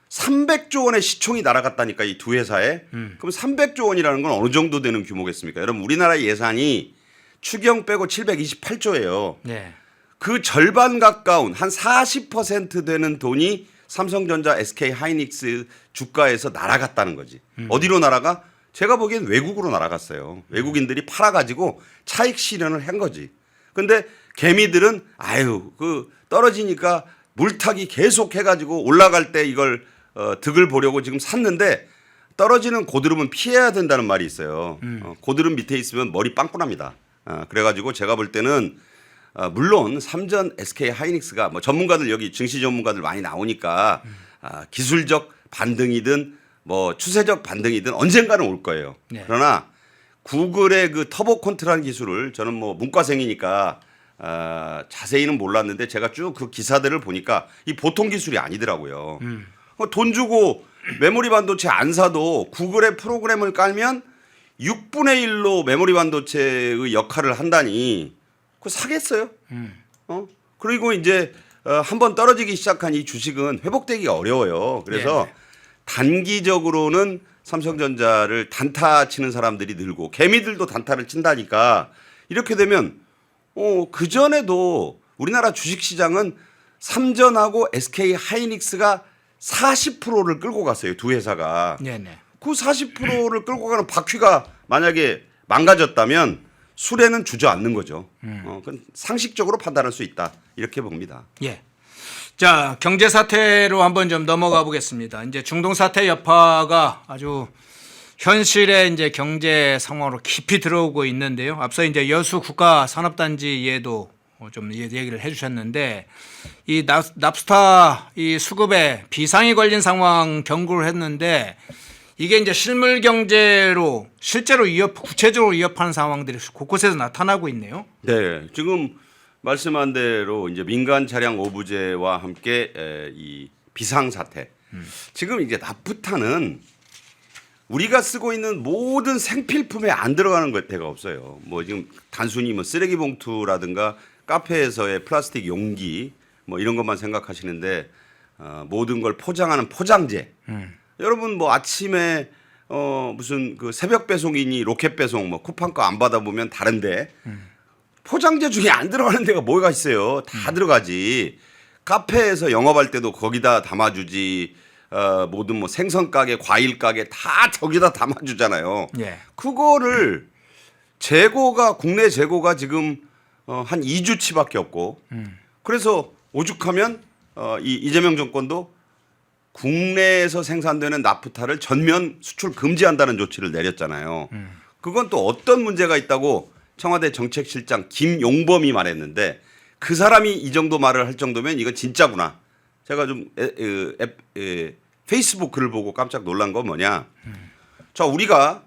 300조 원의 시총이 날아갔다니까 이 두 회사에. 그럼 300조 원이라는 건 어느 정도 되는 규모겠습니까? 여러분 우리나라 예산이 추경 빼고 728조예요. 네. 그 절반 가까운 한 40% 되는 돈이 삼성전자, SK 하이닉스 주가에서 날아갔다는 거지. 어디로 날아가? 제가 보기엔 외국으로 날아갔어요. 외국인들이 팔아가지고 차익 실현을 한 거지. 근데 개미들은 아유 그 떨어지니까 물타기 계속 해가지고 올라갈 때 이걸 득을 보려고 지금 샀는데 떨어지는 고드름은 피해야 된다는 말이 있어요. 고드름 밑에 있으면 머리 빵꾸납니다. 그래가지고 제가 볼 때는 물론 삼전 SK 하이닉스가 뭐 전문가들 여기 증시 전문가들 많이 나오니까 기술적 반등이든 뭐 추세적 반등이든 언젠가는 올 거예요. 네. 그러나 구글의 그 터보 콘트라는 기술을 저는 뭐 문과생이니까 자세히는 몰랐는데 제가 쭉 그 기사들을 보니까 이 보통 기술이 아니더라고요. 돈 주고 메모리 반도체 안 사도 구글의 프로그램을 깔면 6분의 1로 메모리 반도체의 역할을 한다니 그거 사겠어요? 그리고 이제 한번 떨어지기 시작한 이 주식은 회복되기가 어려워요. 그래서 네. 단기적으로는 삼성전자를 단타 치는 사람들이 늘고 개미들도 단타를 친다니까 이렇게 되면 그 전에도 우리나라 주식시장은 삼전하고 SK 하이닉스가 40%를 끌고 갔어요. 두 회사가. 네네. 그 40%를 끌고 가는 바퀴가 만약에 망가졌다면 수레는 주저앉는 거죠. 그건 상식적으로 판단할 수 있다. 이렇게 봅니다. 예. 자, 경제 사태로 한번 좀 넘어가 보겠습니다. 이제 중동 사태 여파가 아주 현실의 이제 경제 상황으로 깊이 들어오고 있는데요. 앞서 이제 여수 국가 산업단지에도 좀 얘기를 해주셨는데 이 납스타 이 수급에 비상이 걸린 상황 경고를 했는데 이게 이제 실물 경제로 실제로 구체적으로 위협하는 상황들이 곳곳에서 나타나고 있네요. 네, 지금 말씀한 대로 이제 민간 차량 오부제와 함께 이 비상 사태. 지금 이제 나프타는 우리가 쓰고 있는 모든 생필품에 안 들어가는 데가 없어요. 뭐 지금 단순히 뭐 쓰레기 봉투라든가 카페에서의 플라스틱 용기 뭐 이런 것만 생각하시는데 모든 걸 포장하는 포장재. 여러분 뭐 아침에 무슨 그 새벽 배송이니 로켓 배송 뭐 쿠팡 거 안 받아보면 다른데 포장재 중에 안 들어가는 데가 뭐가 있어요. 다 들어가지. 카페에서 영업할 때도 거기다 담아주지. 모든 뭐 생선 가게, 과일 가게 다 저기다 담아주잖아요. 예. 그거를 재고가 국내 재고가 지금 한 2주치밖에 없고 그래서 오죽하면 이 이재명 정권도 국내에서 생산되는 나프타를 전면 수출 금지한다는 조치를 내렸잖아요. 그건 또 어떤 문제가 있다고 청와대 정책실장 김용범이 말했는데 그 사람이 이 정도 말을 할 정도면 이건 진짜구나. 제가 좀 페이스북 글을 보고 깜짝 놀란 건 뭐냐. 자, 우리가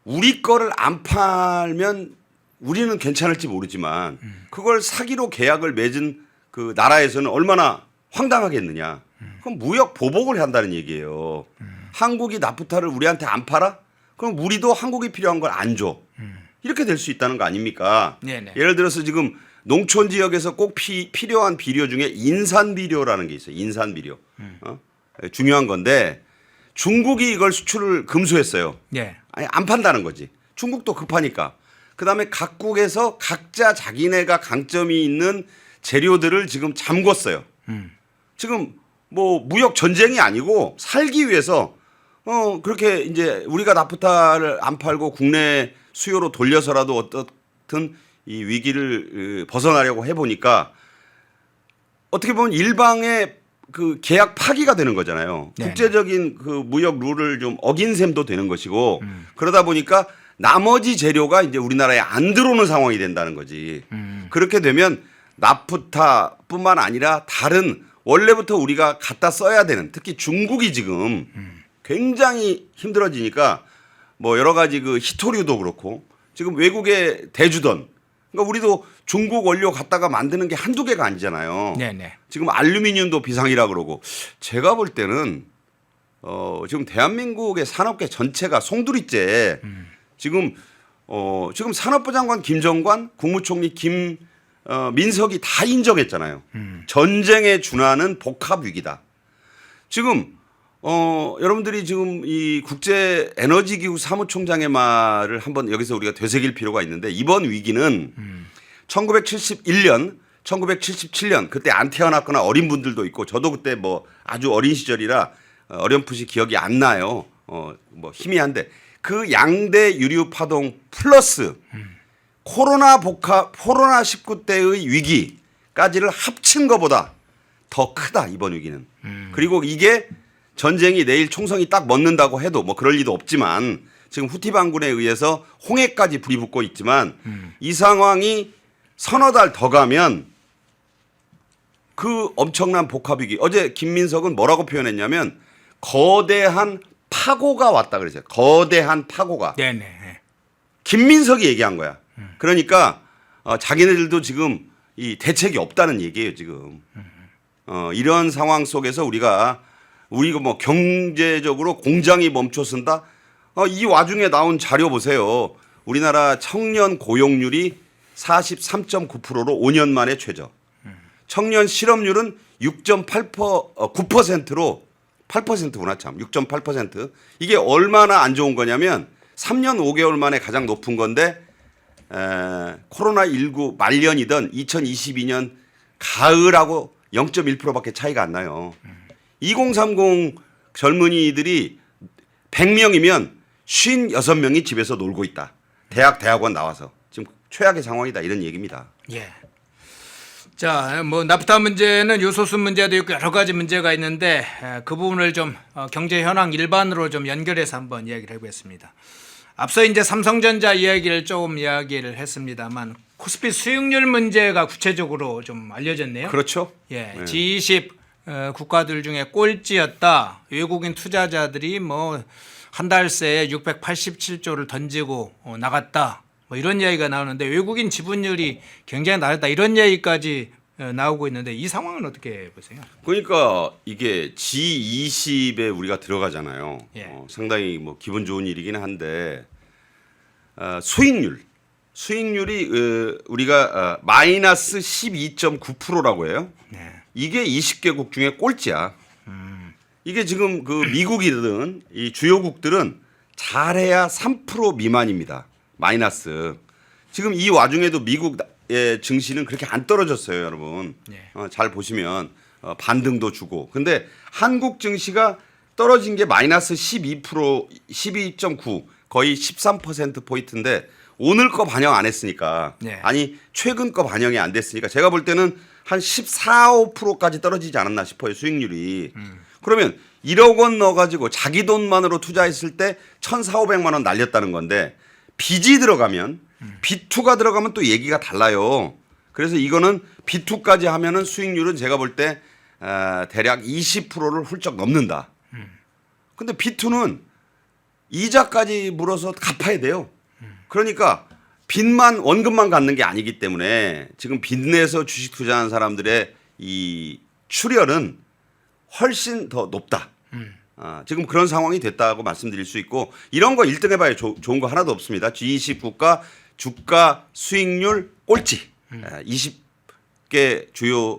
우리 거를 안 팔면 우리는 괜찮을지 모르지만 그걸 사기로 계약을 맺은 그 나라에서는 얼마나 황당하겠느냐. 그럼 무역 보복을 한다는 얘기예요. 한국이 나프타를 우리한테 안 팔아? 그럼 우리도 한국이 필요한 걸 안 줘. 이렇게 될 수 있다는 거 아닙니까? 네네. 예를 들어서 지금 농촌 지역에서 꼭 필요한 비료 중에 인산 비료라는 게 있어요. 인산 비료. 중요한 건데 중국이 이걸 수출을 금수했어요. 예. 아니 안 판다는 거지. 중국도 급하니까. 그다음에 각국에서 각자 자기네가 강점이 있는 재료들을 지금 잠궜어요. 지금 뭐 무역 전쟁이 아니고 살기 위해서 그렇게 이제 우리가 나프타를 안 팔고 국내 수요로 돌려서라도 어떻든 이 위기를 벗어나려고 해보니까 어떻게 보면 일방의 그 계약 파기가 되는 거잖아요. 네. 국제적인 그 무역 룰을 좀 어긴 셈도 되는 것이고 그러다 보니까 나머지 재료가 이제 우리나라에 안 들어오는 상황이 된다는 거지. 그렇게 되면 나프타뿐만 아니라 다른 원래부터 우리가 갖다 써야 되는 특히 중국이 지금 굉장히 힘들어지니까 뭐 여러 가지 그 히토류도 그렇고 지금 외국에 대주던 그러니까 우리도 중국 원료 갖다가 만드는 게 한두 개가 아니잖아요. 네네. 지금 알루미늄도 비상이라 그러고 제가 볼 때는 지금 대한민국의 산업계 전체가 송두리째 지금 산업부 장관 김정관 국무총리 민석이 다 인정했잖아요. 전쟁에 준하는 복합 위기다. 지금 여러분들이 지금 이 국제 에너지 기구 사무총장의 말을 한번 여기서 우리가 되새길 필요가 있는데 이번 위기는 1971년, 1977년 그때 안 태어났거나 어린 분들도 있고 저도 그때 뭐 아주 어린 시절이라 어렴풋이 기억이 안 나요. 뭐 희미한데 그 양대 유류 파동 플러스 코로나19 때의 위기까지를 합친 것보다 더 크다 이번 위기는. 그리고 이게 전쟁이 내일 총성이 딱 멎는다고 해도 뭐 그럴 리도 없지만 지금 후티 반군에 의해서 홍해까지 불이 붙고 있지만 이 상황이 서너 달 더 가면 그 엄청난 복합위기. 어제 김민석은 뭐라고 표현했냐면 거대한 파고가 왔다 그랬어요. 거대한 파고가. 네네. 김민석이 얘기한 거야. 그러니까 자기네들도 지금 이 대책이 없다는 얘기예요 지금. 이런 상황 속에서 우리가 뭐 경제적으로 공장이 멈춰선다. 이 와중에 나온 자료 보세요. 우리나라 청년 고용률이 43.9%로 5년 만에 최저. 청년 실업률은 9%로 8%구나 참. 6.8%. 이게 얼마나 안 좋은 거냐면 3년 5개월 만에 가장 높은 건데 코로나19 말년이던 2022년 가을하고 0.1%밖에 차이가 안 나요. 2030 젊은이들이 100명이면 56명이 집에서 놀고 있다. 대학원 나와서. 지금 최악의 상황이다 이런 얘기입니다. 예. 자, 뭐 나프타 문제는 요소수 문제도 있고 여러 가지 문제가 있는데 그 부분을 좀 경제 현황 일반으로 좀 연결해서 한번 이야기를 해보겠습니다. 앞서 이제 삼성전자 이야기를 조금 이야기를 했습니다만 코스피 수익률 문제가 구체적으로 좀 알려졌네요. 그렇죠. 예, 네. G20 국가들 중에 꼴찌였다. 외국인 투자자들이 뭐 한 달 새에 687조를 던지고 나갔다. 뭐 이런 이야기가 나오는데 외국인 지분율이 굉장히 낮았다. 이런 이야기까지 나오고 있는데 이 상황은 어떻게 보세요? 그러니까 이게 G20에 우리가 들어가잖아요. 예. 상당히 뭐 기분 좋은 일이긴 한데 수익률이 우리가 마이너스 12.9%라고 해요. 네. 이게 20개국 중에 꼴찌야. 이게 지금 그 미국이든 이 주요국들은 잘해야 3% 미만입니다. 마이너스. 지금 이 와중에도 미국의 증시는 그렇게 안 떨어졌어요, 여러분. 네. 잘 보시면 반등도 주고. 근데 한국 증시가 떨어진 게 마이너스 12.9 거의 13% 포인트인데 오늘 거 반영 안 했으니까 네. 아니 최근 거 반영이 안 됐으니까 제가 볼 때는 한 14, 5%까지 떨어지지 않았나 싶어요, 수익률이. 그러면 1억 원 넣어가지고 자기 돈만으로 투자했을 때 1,400~500만 원 날렸다는 건데 빚이 들어가면 B2가 들어가면 또 얘기가 달라요. 그래서 이거는 B2까지 하면은 수익률은 제가 볼 때 대략 20%를 훌쩍 넘는다. 근데 B2는 이자까지 물어서 갚아야 돼요. 그러니까 빚만 원금만 갚는 게 아니기 때문에 지금 빚 내서 주식 투자하는 사람들의 이 출혈은 훨씬 더 높다. 지금 그런 상황이 됐다고 말씀드릴 수 있고 이런 거 1등 해봐야 좋은 거 하나도 없습니다. G20 국가 주가 수익률 꼴찌. 20개 주요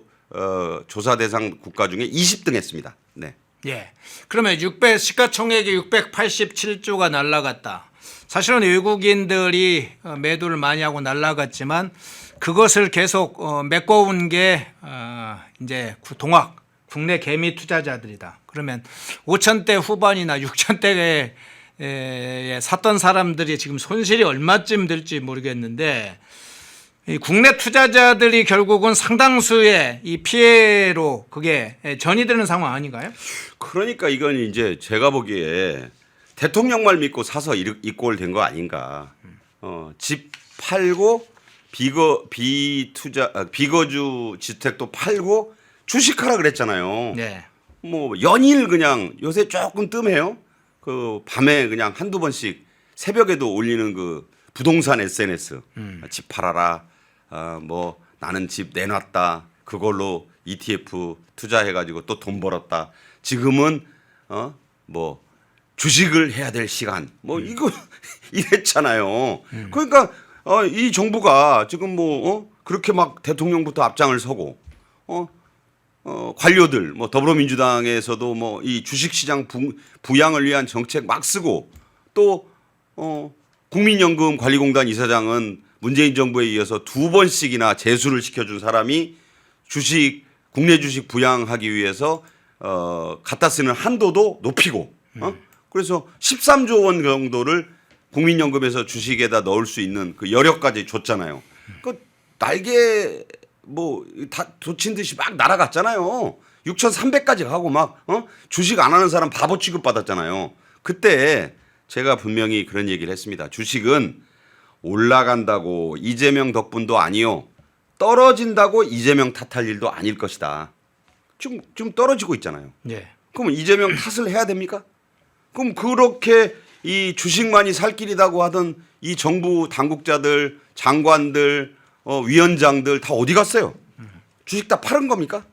조사 대상 국가 중에 20등 했습니다. 네. 예. 그러면 시가총액이 687조가 날라갔다. 사실은 외국인들이 매도를 많이 하고 날라갔지만 그것을 계속 메꿔온 게 이제 국내 개미 투자자들이다. 그러면 5천대 후반이나 6천대에 샀던 사람들이 지금 손실이 얼마쯤 될지 모르겠는데 이 국내 투자자들이 결국은 상당수의 이 피해로 그게 전이되는 상황 아닌가요? 그러니까 이건 이제 제가 보기에 대통령 말 믿고 사서 이 꼴 된 거 아닌가. 집 팔고 비거주 주택도 팔고 주식하라 그랬잖아요. 네. 뭐 연일 그냥 요새 조금 뜸해요. 그 밤에 그냥 한두 번씩 새벽에도 올리는 그 부동산 SNS 집 팔아라. 뭐 나는 집 내놨다. 그걸로 ETF 투자해가지고 또 돈 벌었다. 지금은 뭐 주식을 해야 될 시간. 뭐 이거 이랬잖아요. 그러니까 이 정부가 지금 뭐 그렇게 막 대통령부터 앞장을 서고 관료들 뭐 더불어민주당에서도 뭐 이 주식시장 부양을 위한 정책 막 쓰고 또 국민연금관리공단 이사장은 문재인 정부에 이어서 2번씩이나 재수를 시켜준 사람이 국내 주식 부양하기 위해서 갖다 쓰는 한도도 높이고 그래서 13조 원 정도를 국민연금에서 주식에다 넣을 수 있는 그 여력까지 줬잖아요. 그 날개 뭐 다 돋친 듯이 막 날아갔잖아요. 6,300까지 가고 막 주식 안 하는 사람 바보 취급 받았잖아요. 그때 제가 분명히 그런 얘기를 했습니다. 주식은 올라간다고 이재명 덕분도 아니요. 떨어진다고 이재명 탓할 일도 아닐 것이다. 좀 떨어지고 있잖아요. 예. 그럼 이재명 탓을 해야 됩니까? 그럼 그렇게 이 주식만이 살 길이라고 하던 이 정부 당국자들, 장관들, 위원장들 다 어디 갔어요? 주식 다 팔은 겁니까?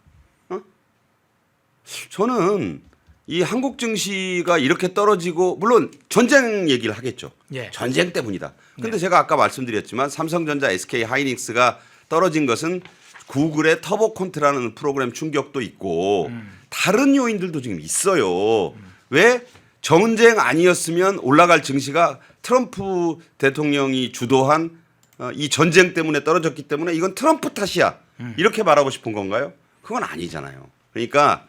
저는 이 한국 증시가 이렇게 떨어지고 물론 전쟁 얘기를 하겠죠. 예. 전쟁 때문이다. 근데 제가 아까 말씀드렸지만 삼성전자, SK 하이닉스가 떨어진 것은 구글의 터보콘트라는 프로그램 충격도 있고 다른 요인들도 지금 있어요. 왜? 전쟁 아니었으면 올라갈 증시가 트럼프 대통령이 주도한 이 전쟁 때문에 떨어졌기 때문에 이건 트럼프 탓이야. 이렇게 말하고 싶은 건가요? 그건 아니잖아요. 그러니까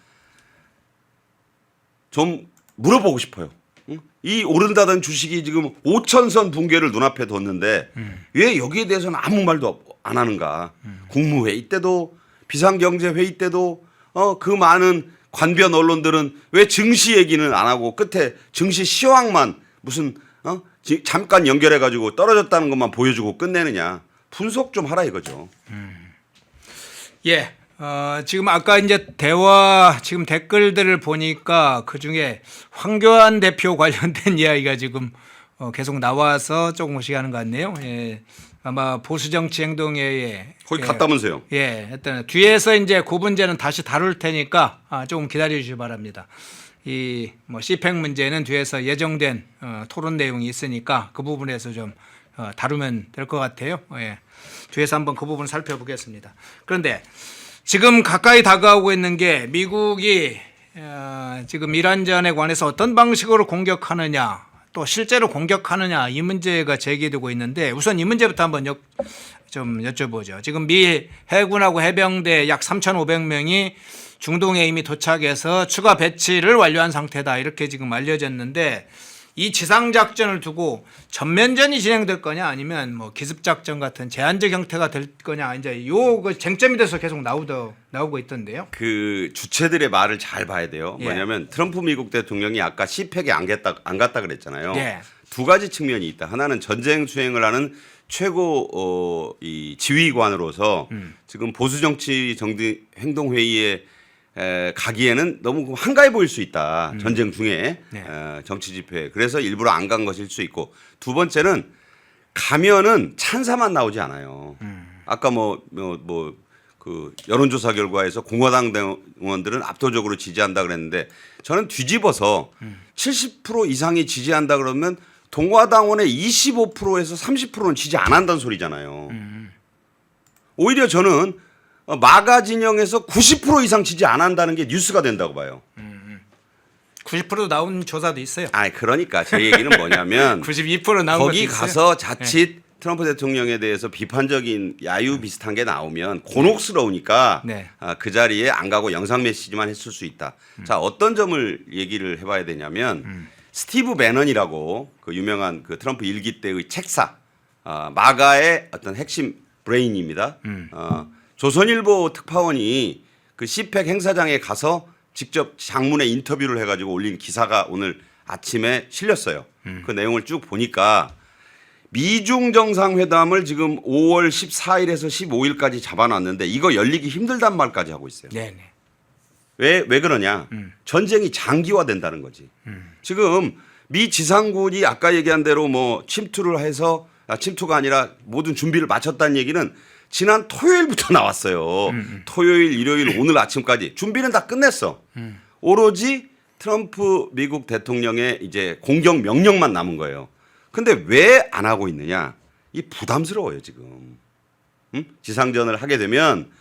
좀 물어보고 싶어요. 이 오른다던 주식이 지금 5천선 붕괴를 눈앞에 뒀는데 왜 여기에 대해서는 아무 말도 안 하는가. 국무회의 때도 비상경제회의 때도 그 많은 관변 언론들은 왜 증시 얘기는 안 하고 끝에 증시 시황만 무슨 잠깐 연결해가지고 떨어졌다는 것만 보여주고 끝내느냐. 분석 좀 하라 이거죠. 예. 지금 아까 이제 대화 지금 댓글들을 보니까 그 중에 황교안 대표 관련된 이야기가 지금 계속 나와서 조금씩 하는 것 같네요. 예. 아마 보수정치행동회에 거기 갔다면서요. 예, 했던 뒤에서 이제 그 문제는 다시 다룰 테니까 조금 기다려 주시기 바랍니다. 이 뭐 CPEC 문제는 뒤에서 예정된 토론 내용이 있으니까 그 부분에서 좀 다루면 될 것 같아요. 예. 뒤에서 한번 그 부분 살펴보겠습니다. 그런데 지금 가까이 다가오고 있는 게 미국이 지금 이란전에 관해서 어떤 방식으로 공격하느냐 또 실제로 공격하느냐 이 문제가 제기되고 있는데 우선 이 문제부터 한번 좀 여쭤보죠. 지금 미 해군하고 해병대 약 3,500명이 중동에 이미 도착해서 추가 배치를 완료한 상태다 이렇게 지금 알려졌는데 이 지상작전을 두고 전면전이 진행될 거냐 아니면 뭐 기습작전 같은 제한적 형태가 될 거냐 이제 요 쟁점이 돼서 계속 나오고 있던데요. 그 주체들의 말을 잘 봐야 돼요. 예. 뭐냐면 트럼프 미국 대통령이 아까 CPEC에 안 갔다 그랬잖아요. 예. 두 가지 측면이 있다. 하나는 전쟁 수행을 하는 최고 이 지휘관으로서 지금 보수정치 행동회의에 가기에는 너무 한가해 보일 수 있다. 전쟁 중에 네. 정치 집회. 그래서 일부러 안 간 것일 수 있고 두 번째는 가면은 찬사만 나오지 않아요. 아까 그 여론조사 결과에서 공화당 의원들은 압도적으로 지지한다 그랬는데 저는 뒤집어서 70% 이상이 지지한다 그러면 동화당원의 25%에서 30%는 지지 안 한다는 소리잖아요. 오히려 저는 마가 진영에서 90% 이상 지지 안 한다는 게 뉴스가 된다고 봐요. 90% 나온 조사도 있어요. 그러니까 제 얘기는 뭐냐면 92% 나온 것도 거기 있어요. 가서 자칫 트럼프 대통령에 대해서 비판적인 야유 비슷한 게 나오면 곤혹스러우니까 네. 그 자리에 안 가고 영상 메시지만 했을 수 있다. 자, 어떤 점을 얘기를 해봐야 되냐면 스티브 배넌이라고 그 유명한 그 트럼프 일기 때의 책사 마가의 어떤 핵심 브레인입니다. 조선일보 특파원이 그 CPEC 행사장에 가서 직접 장문의 인터뷰를 해가지고 올린 기사가 오늘 아침에 실렸어요. 그 내용을 쭉 보니까 미중 정상회담을 지금 5월 14일에서 15일까지 잡아놨는데 이거 열리기 힘들단 말까지 하고 있어요. 네네. 왜 그러냐? 전쟁이 장기화된다는 거지. 지금 미 지상군이 아까 얘기한 대로 뭐 침투를 해서 침투가 아니라 모든 준비를 마쳤다는 얘기는 지난 토요일부터 나왔어요. 토요일, 일요일, 오늘 아침까지 준비는 다 끝냈어. 오로지 트럼프 미국 대통령의 이제 공격 명령만 남은 거예요. 근데 왜 안 하고 있느냐? 이 부담스러워요 지금. 지상전을 하게 되면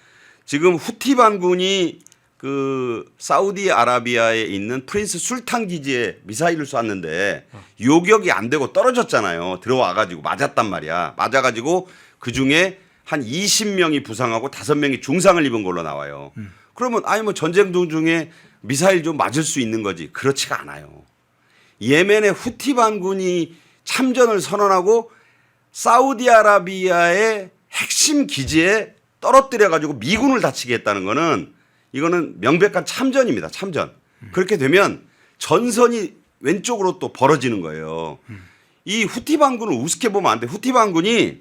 지금 후티 반군이 그 사우디아라비아에 있는 프린스 술탄 기지에 미사일을 쐈는데 요격이 안 되고 떨어졌잖아요. 들어와가지고 맞았단 말이야. 맞아가지고 그 중에 한 20명이 부상하고 5명이 중상을 입은 걸로 나와요. 그러면 뭐 전쟁 도중에 미사일 좀 맞을 수 있는 거지. 그렇지가 않아요. 예멘의 후티 반군이 참전을 선언하고 사우디아라비아의 핵심 기지에 떨어뜨려 가지고 미군을 다치게 했다는 거는 이거는 명백한 참전입니다. 참전. 그렇게 되면 전선이 왼쪽으로 또 벌어지는 거예요. 이 후티 반군을 우습게 보면 안 돼. 후티 반군이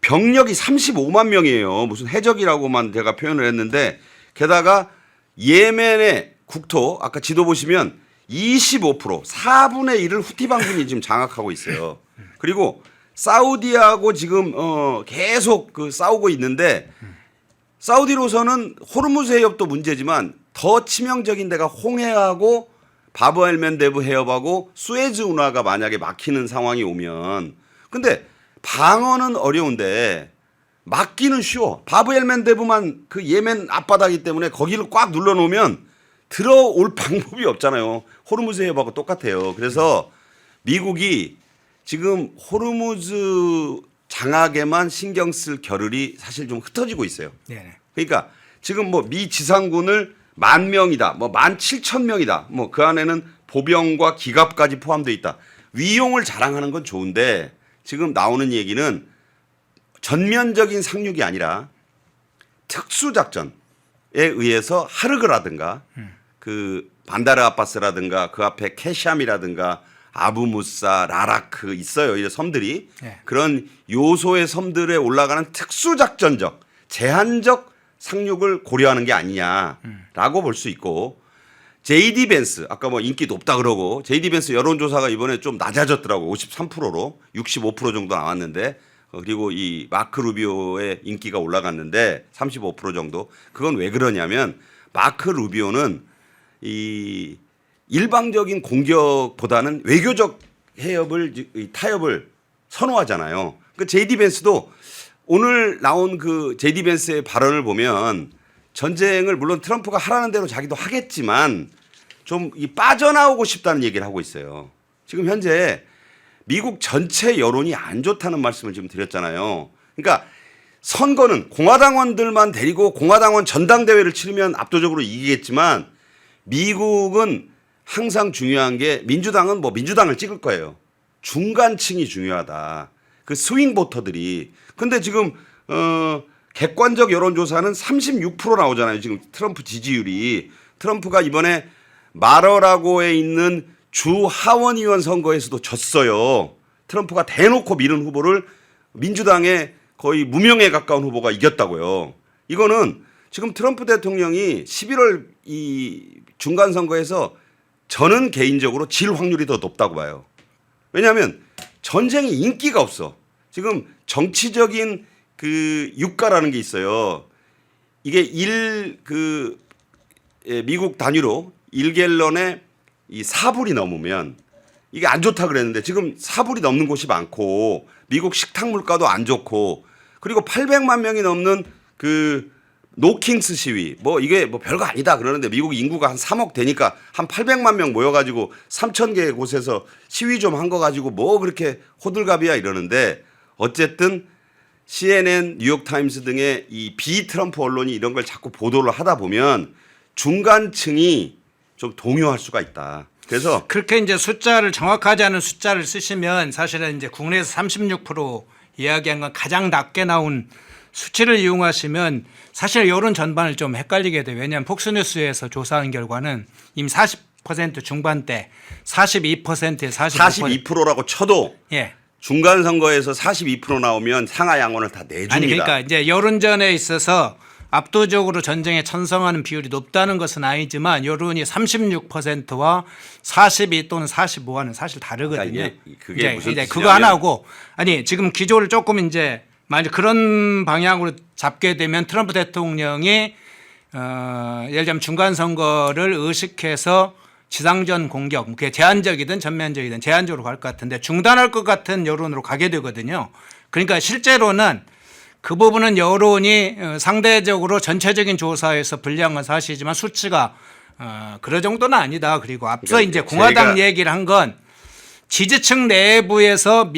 병력이 35만 명이에요. 무슨 해적이라고만 제가 표현을 했는데 게다가 예멘의 국토 아까 지도 보시면 25% 4분의 1을 후티 반군이 지금 장악하고 있어요. 그리고 사우디하고 지금 계속 그 싸우고 있는데 사우디로서는 호르무즈 해협도 문제지만 더 치명적인 데가 홍해하고 바브엘멘데브 해협하고 수에즈 운하가 만약에 막히는 상황이 오면 근데 방어는 어려운데 막기는 쉬워. 바브엘멘데브만 그 예멘 앞바다이기 때문에 거기를 꽉 눌러놓으면 들어올 방법이 없잖아요. 호르무즈 해협하고 똑같아요. 그래서 미국이 지금 호르무즈 장악에만 신경 쓸 겨를이 사실 좀 흩어지고 있어요. 네네. 그러니까 지금 뭐 미 지상군을 10,000명이다, 뭐 17,000명이다, 뭐 그 안에는 보병과 기갑까지 포함되어 있다. 위용을 자랑하는 건 좋은데 지금 나오는 얘기는 전면적인 상륙이 아니라 특수작전에 의해서 하르그라든가 그 반다르 아바스라든가 그 앞에 캐샴이라든가 아부무사, 라라크 있어요. 이 섬들이 네. 그런 요소의 섬들에 올라가는 특수작전적 제한적 상륙을 고려하는 게 아니냐라고 볼 수 있고 JD 벤스 아까 뭐 인기 높다 그러고 JD 벤스 여론조사가 이번에 좀 낮아졌더라고 53%로 65% 정도 나왔는데 그리고 이 마크 루비오의 인기가 올라갔는데 35% 정도 그건 왜 그러냐면 마크 루비오는 이 일방적인 공격보다는 외교적 타협을 선호하잖아요. 그 JD 벤스도 오늘 나온 그 JD 벤스의 발언을 보면 전쟁을 물론 트럼프가 하라는 대로 자기도 하겠지만 좀 빠져나오고 싶다는 얘기를 하고 있어요. 지금 현재 미국 전체 여론이 안 좋다는 말씀을 지금 드렸잖아요. 그러니까 선거는 공화당원들만 데리고 공화당원 전당대회를 치르면 압도적으로 이기겠지만 미국은 항상 중요한 게 민주당은 뭐 민주당을 찍을 거예요. 중간층이 중요하다. 그 스윙 보터들이. 근데 지금 객관적 여론조사는 36% 나오잖아요. 지금 트럼프 지지율이. 트럼프가 이번에 마러라고에 있는 주 하원의원 선거에서도 졌어요. 트럼프가 대놓고 미른 후보를 민주당의 거의 무명에 가까운 후보가 이겼다고요. 이거는 지금 트럼프 대통령이 11월 이 중간 선거에서 저는 개인적으로 질 확률이 더 높다고 봐요. 왜냐하면 전쟁이 인기가 없어. 지금 정치적인 그 유가라는 게 있어요. 이게 미국 단위로 1갤런에 이 4불이 넘으면 이게 안 좋다 그랬는데 지금 4불이 넘는 곳이 많고 미국 식탁 물가도 안 좋고 그리고 800만 명이 넘는 그 노킹스 시위 뭐 이게 뭐 별거 아니다 그러는데 미국 인구가 한 3억 되니까 한 800만 명 모여가지고 3,000개 곳에서 시위 좀 한 거 가지고 뭐 그렇게 호들갑이야 이러는데 어쨌든 CNN, 뉴욕타임스 등의 이 비트럼프 언론이 이런 걸 자꾸 보도를 하다 보면 중간층이 좀 동요할 수가 있다. 그래서 그렇게 이제 숫자를 정확하지 않은 숫자를 쓰시면 사실은 이제 국내에서 36% 이야기한 건 가장 낮게 나온 수치를 이용하시면 사실 여론 전반을 좀 헷갈리게 돼요. 왜냐하면 폭스뉴스에서 조사한 결과는 이미 40% 중반대 42%에 42%라고 쳐도 예. 중간 선거에서 42% 나오면 상하 양원을 다 내줍니다. 아니 그러니까 이제 여론전에 있어서 압도적으로 전쟁에 찬성하는 비율이 높다는 것은 아니지만 여론이 36%와 42 또는 45와는 사실 다르거든요. 그러니까 그게 무슨 이제 뜻이냐면 그거 하나고 아니 지금 기조를 조금 이제 만약 그런 방향으로 잡게 되면 트럼프 대통령이 예를 들면 중간 선거를 의식해서 지상전 공격, 그게 제한적이든 전면적이든 제한적으로 갈 것 같은데 중단할 것 같은 여론으로 가게 되거든요. 그러니까 실제로는 그 부분은 여론이 상대적으로 전체적인 조사에서 불리한 건 사실이지만 수치가 그럴 정도는 아니다. 그리고 앞서 그러니까 이제 공화당 얘기를 한 건 지지층 내부에서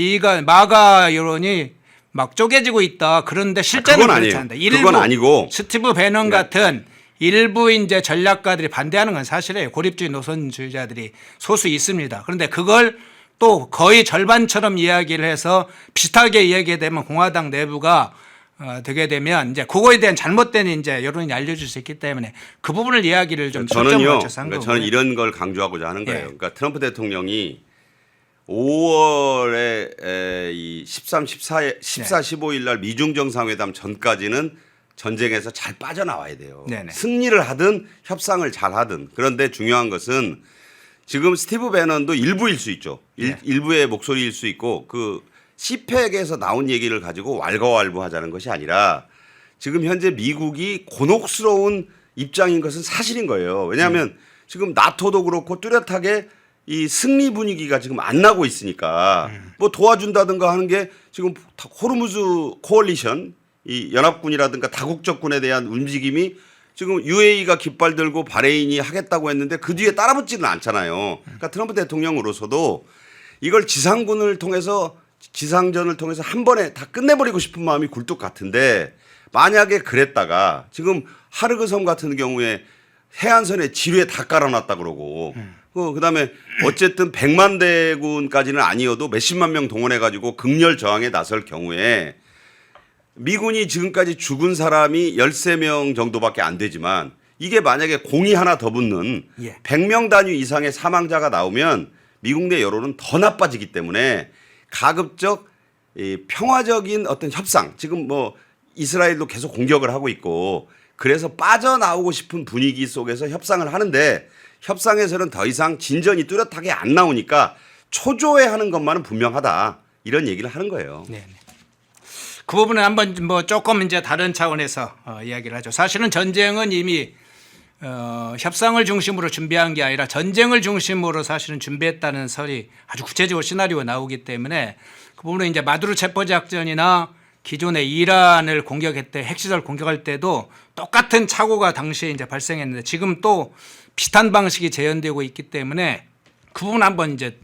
마가 여론이 막 쪼개지고 있다. 그런데 실제는 그건 그렇지 아니에요. 않다. 그건 아니고 스티브 배넌 같은 일부 이제 전략가들이 반대하는 건 사실이에요. 고립주의 노선주의자들이 소수 있습니다. 그런데 그걸 또 거의 절반처럼 이야기를 해서 비슷하게 이야기되면 공화당 내부가 되게 되면 이제 그거에 대한 잘못된 이제 여론이 알려질 수 있기 때문에 그 부분을 이야기를 좀 저는요. 맞춰서 한 그러니까 거고요. 저는 이런 걸 강조하고자 하는 거예요. 예. 그러니까 트럼프 대통령이 5월에 이 13, 14, 15일 날 미중 정상회담 전까지는 전쟁에서 잘 빠져나와야 돼요. 네네. 승리를 하든 협상을 잘 하든. 그런데 중요한 것은 지금 스티브 배넌도 일부일 수 있죠. 일부의 목소리일 수 있고 그 CPEC에서 나온 얘기를 가지고 왈가왈부하자는 것이 아니라 지금 현재 미국이 곤혹스러운 입장인 것은 사실인 거예요. 왜냐하면 지금 나토도 그렇고 뚜렷하게 이 승리 분위기가 지금 안 나고 있으니까 뭐 도와준다든가 하는 게 지금 호르무즈 코얼리션 이 연합군이라든가 다국적군에 대한 움직임이 지금 UAE가 깃발 들고 바레인이 하겠다고 했는데 그 뒤에 따라붙지는 않잖아요. 그러니까 트럼프 대통령으로서도 이걸 지상전을 통해서 한 번에 다 끝내버리고 싶은 마음이 굴뚝 같은데 만약에 그랬다가 지금 하르그 섬 같은 경우에 해안선에 지뢰 다 깔아놨다 그러고 그다음에 어쨌든 100만 대군까지는 아니어도 몇십만 명 동원해가지고 극렬 저항에 나설 경우에 미군이 지금까지 죽은 사람이 13명 정도밖에 안 되지만 이게 만약에 공이 하나 더 붙는 예. 100명 단위 이상의 사망자가 나오면 미국 내 여론은 더 나빠지기 때문에 가급적 이 평화적인 어떤 협상 지금 뭐 이스라엘도 계속 공격을 하고 있고 그래서 빠져나오고 싶은 분위기 속에서 협상을 하는데 협상에서는 더 이상 진전이 뚜렷하게 안 나오니까 초조해하는 것만은 분명하다 이런 얘기를 하는 거예요. 네. 그 부분은 한번 뭐 조금 이제 다른 차원에서 이야기를 하죠. 사실은 전쟁은 이미 협상을 중심으로 준비한 게 아니라 전쟁을 중심으로 사실은 준비했다는 설이 아주 구체적으로 시나리오가 나오기 때문에 그 부분은 이제 마두로 체포 작전이나 기존의 이란을 공격했대 핵시설 공격할 때도 똑같은 착오가 당시에 이제 발생했는데 지금 또 비슷한 방식이 재현되고 있기 때문에 그 부분 한번 이제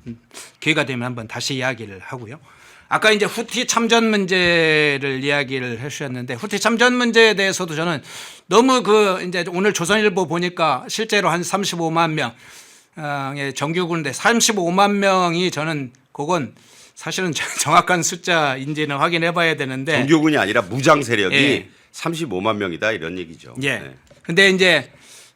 기회가 되면 한번 다시 이야기를 하고요. 아까 이제 후티 참전 문제를 이야기를 해주셨는데 후티 참전 문제에 대해서도 저는 너무 이제 오늘 조선일보 보니까 실제로 한 35만 명의 정규군인데 35만 명이 저는 그건 사실은 정확한 숫자인지는 확인해 봐야 되는데 정규군이 아니라 무장 세력이 예. 35만 명이다 이런 얘기죠. 예. 네. 근데 이제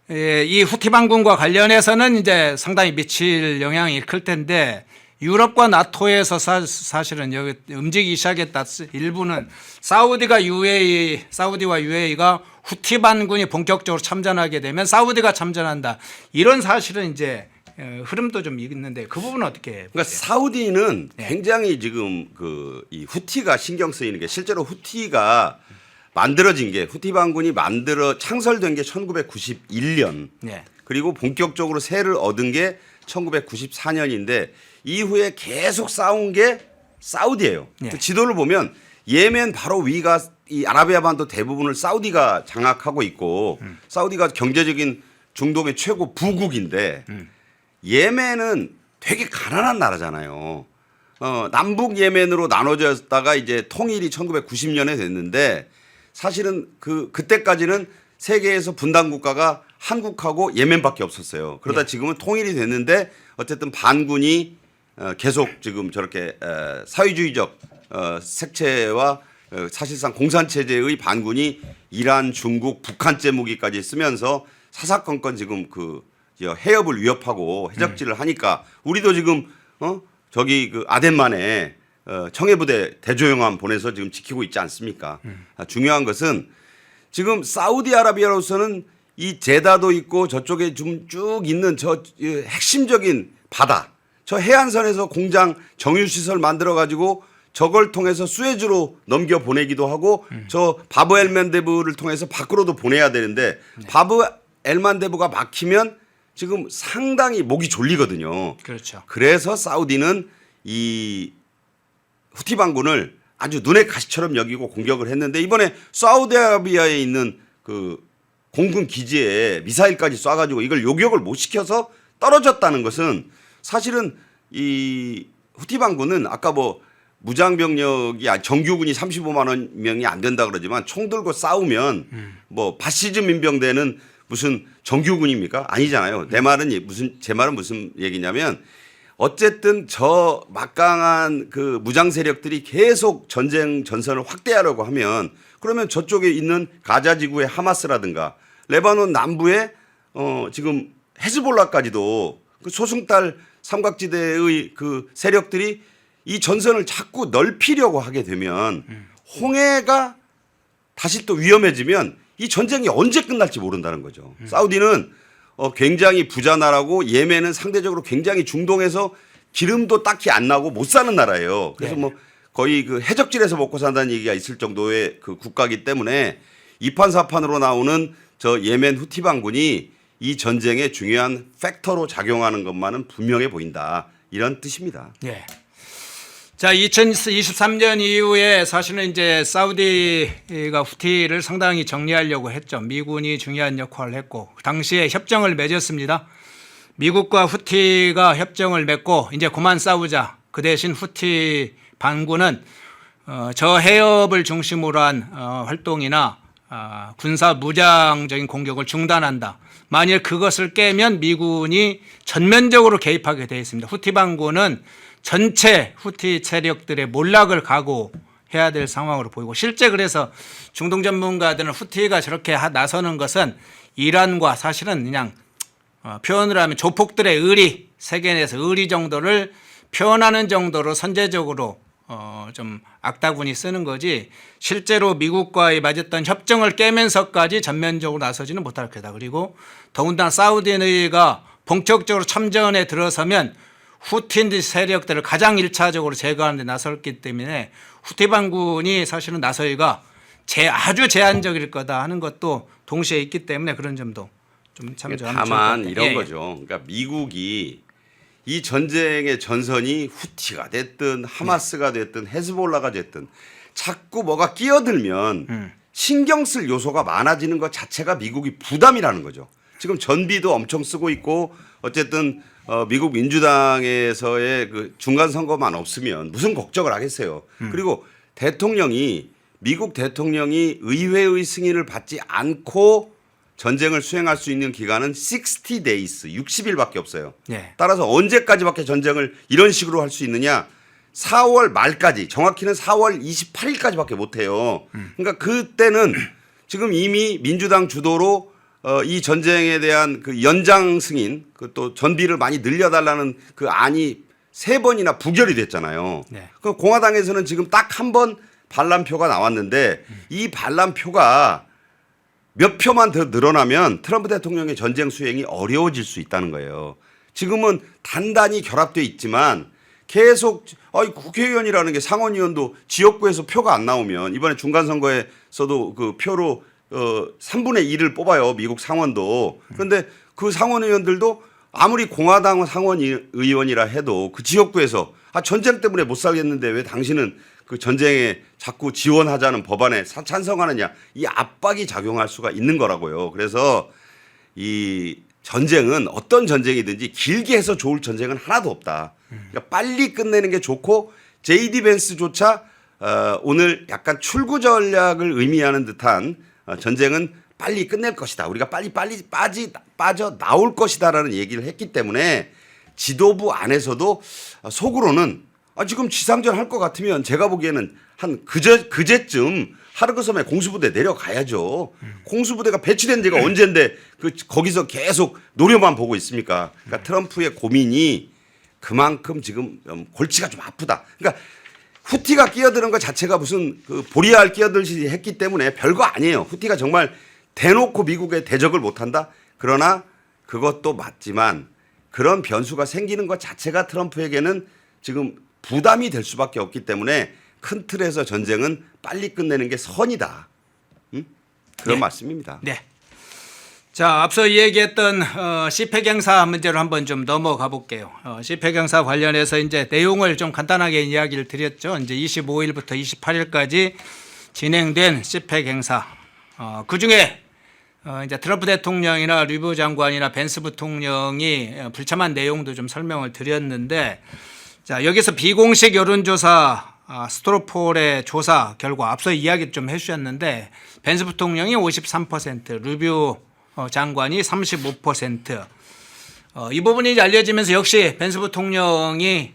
이 후티 반군과 관련해서는 이제 상당히 미칠 영향이 클 텐데 유럽과 나토에서 사실은 여기 움직이기 시작했다. 일부는 사우디와 UAE가 후티 반군이 본격적으로 참전하게 되면 사우디가 참전한다. 이런 사실은 이제 흐름도 좀 있는데 그 부분은 어떻게 보세요? 그러니까 사우디는 네. 굉장히 지금 이 후티가 신경 쓰이는 게 실제로 후티가 만들어진 게 후티 반군이 창설된 게 1991년 네. 그리고 본격적으로 세를 얻은 게 1994년인데 이후에 계속 싸운 게 사우디예요. 네. 그 지도를 보면 예멘 바로 위가 이 아라비아 반도 대부분을 사우디가 장악하고 있고 사우디가 경제적인 중동의 최고 부국인데 예멘은 되게 가난한 나라잖아요. 남북 예멘으로 나눠졌다가 이제 통일이 1990년에 됐는데 사실은 그때까지는 세계에서 분단 국가가 한국하고 예멘밖에 없었어요. 그러다 지금은 통일이 됐는데 어쨌든 반군이 계속 지금 저렇게 사회주의적 색채와 사실상 공산체제의 반군이 이란, 중국, 북한제 무기까지 쓰면서 사사건건 지금 해협을 위협하고 해적질을 하니까 우리도 지금 저기 아덴만에 청해부대 대조영함 보내서 지금 지키고 있지 않습니까? 중요한 것은 지금 사우디아라비아로서는 이 제다도 있고 저쪽에 좀 쭉 있는 저 핵심적인 바다 저 해안선에서 공장 정유시설 만들어 가지고 저걸 통해서 수에즈로 넘겨 보내기도 하고 저 바브 엘만데브를 통해서 밖으로도 보내야 되는데 바브 엘만데브가 막히면 지금 상당히 목이 졸리거든요. 그렇죠. 그래서 사우디는 이 후티 반군을 아주 눈의 가시처럼 여기고 공격을 했는데 이번에 사우디아라비아에 있는 공군 기지에 미사일까지 쏴가지고 이걸 요격을 못 시켜서 떨어졌다는 것은 사실은 이 후티 반군은 아까 뭐 무장병력이 정규군이 35만 명이 안 된다 그러지만 총 들고 싸우면 뭐 바시즈 민병대는 무슨 정규군입니까? 아니잖아요. 제 말은 무슨 얘기냐면 어쨌든 저 막강한 그 무장 세력들이 계속 전쟁 전선을 확대하려고 하면 그러면 저쪽에 있는 가자 지구의 하마스라든가 레바논 남부의 지금 헤즈볼라까지도 그 소승달 삼각지대의 그 세력들이 이 전선을 자꾸 넓히려고 하게 되면 홍해가 다시 또 위험해지면 이 전쟁이 언제 끝날지 모른다는 거죠. 사우디는 굉장히 부자 나라고 예멘은 상대적으로 굉장히 중동에서 기름도 딱히 안 나고 못 사는 나라예요. 그래서 뭐 거의 그 해적질에서 먹고 산다는 얘기가 있을 정도의 그 국가이기 때문에 이판사판으로 나오는 저 예멘 후티 반군이 이 전쟁의 중요한 팩터로 작용하는 것만은 분명해 보인다. 이런 뜻입니다. 예. 자, 2023년 이후에 사실은 이제 사우디가 후티를 상당히 정리하려고 했죠. 미군이 중요한 역할을 했고 당시에 협정을 맺었습니다. 미국과 후티가 협정을 맺고 이제 그만 싸우자. 그 대신 후티 반군은 저 해협을 중심으로 한 활동이나 군사 무장적인 공격을 중단한다. 만일 그것을 깨면 미군이 전면적으로 개입하게 되어 있습니다. 후티 반군은 전체 후티 세력들의 몰락을 각오해야 될 상황으로 보이고 실제 그래서 중동 전문가들은 후티가 저렇게 나서는 것은 이란과 사실은 그냥 표현을 하면 조폭들의 의리, 세계 내에서 의리 정도를 표현하는 정도로 선제적으로 좀 악다군이 쓰는 거지 실제로 미국과의 맺었던 협정을 깨면서까지 전면적으로 나서지는 못할 거다. 그리고 더군다나 사우디가 본격적으로 참전에 들어서면 후티 세력들을 가장 1차적으로 제거하는 데 나섰기 때문에 후티 반군이 사실은 나서기가 아주 제한적일 거다 하는 것도 동시에 있기 때문에 그런 점도 좀 참조하면 좋을 것 다만 같아요. 이런 거죠. 그러니까 미국이 이 전쟁의 전선이 후티가 됐든 하마스가 됐든 헤즈볼라가 됐든 자꾸 뭐가 끼어들면 신경 쓸 요소가 많아지는 것 자체가 미국이 부담이라는 거죠. 지금 전비도 엄청 쓰고 있고 어쨌든 미국 민주당에서의 그 중간 선거만 없으면 무슨 걱정을 하겠어요. 그리고 미국 대통령이 의회의 승인을 받지 않고 전쟁을 수행할 수 있는 기간은 60 days, 60일밖에 없어요. 네. 따라서 언제까지밖에 전쟁을 이런 식으로 할 수 있느냐? 4월 말까지, 정확히는 4월 28일까지밖에 못 해요. 그러니까 그때는 지금 이미 민주당 주도로 이 전쟁에 대한 그 연장 승인, 그 또 전비를 많이 늘려달라는 그 안이 3번이나 부결이 됐잖아요. 네. 그 공화당에서는 지금 딱 한 번 반란표가 나왔는데 이 반란표가 몇 표만 더 늘어나면 트럼프 대통령의 전쟁 수행이 어려워질 수 있다는 거예요. 지금은 단단히 결합되어 있지만 계속 국회의원이라는 게 상원의원도 지역구에서 표가 안 나오면 이번에 중간선거에서도 그 표로 3분의 1을 뽑아요. 미국 상원도. 그런데 그 상원의원들도 아무리 공화당 상원의원이라 해도 그 지역구에서 전쟁 때문에 못 살겠는데 왜 당신은 그 전쟁에 자꾸 지원하자는 법안에 찬성하느냐 이 압박이 작용할 수가 있는 거라고요. 그래서 이 전쟁은 어떤 전쟁이든지 길게 해서 좋을 전쟁은 하나도 없다. 그러니까 빨리 끝내는 게 좋고 JD 벤스조차 오늘 약간 출구 전략을 의미하는 듯한 전쟁은 빨리 끝낼 것이다. 우리가 빨리 빠져 나올 것이다라는 얘기를 했기 때문에 지도부 안에서도 속으로는 지금 지상전 할 것 같으면 제가 보기에는 한 그제쯤 하르그 섬에 공수부대 내려가야죠. 공수부대가 배치된 지가 언젠데 거기서 계속 노려만 보고 있습니까? 그러니까 트럼프의 고민이 그만큼 지금 골치가 좀 아프다. 그러니까 후티가 끼어드는 것 자체가 무슨 그 보리알 끼어들듯이 했기 때문에 별거 아니에요. 후티가 정말 대놓고 미국에 대적을 못한다. 그러나 그것도 맞지만 그런 변수가 생기는 것 자체가 트럼프에게는 지금 부담이 될 수밖에 없기 때문에 큰 틀에서 전쟁은 빨리 끝내는 게 선이다. 그런 말씀입니다. 네. 자, 앞서 얘기했던 CPEC 행사 문제로 한번 좀 넘어가 볼게요. CPEC 행사 관련해서 이제 내용을 좀 간단하게 이야기를 드렸죠. 이제 25일부터 28일까지 진행된 CPEC 행사. 그 중에 이제 트럼프 대통령이나 류브 장관이나 벤스 부통령이 불참한 내용도 좀 설명을 드렸는데, 자, 여기서 비공식 여론조사 스트로폴의 조사 결과 앞서 이야기 좀 해주셨는데 벤스 부통령이 53%, 류브 장관이 35%, 이 부분이 이제 알려지면서 역시 벤스 부통령이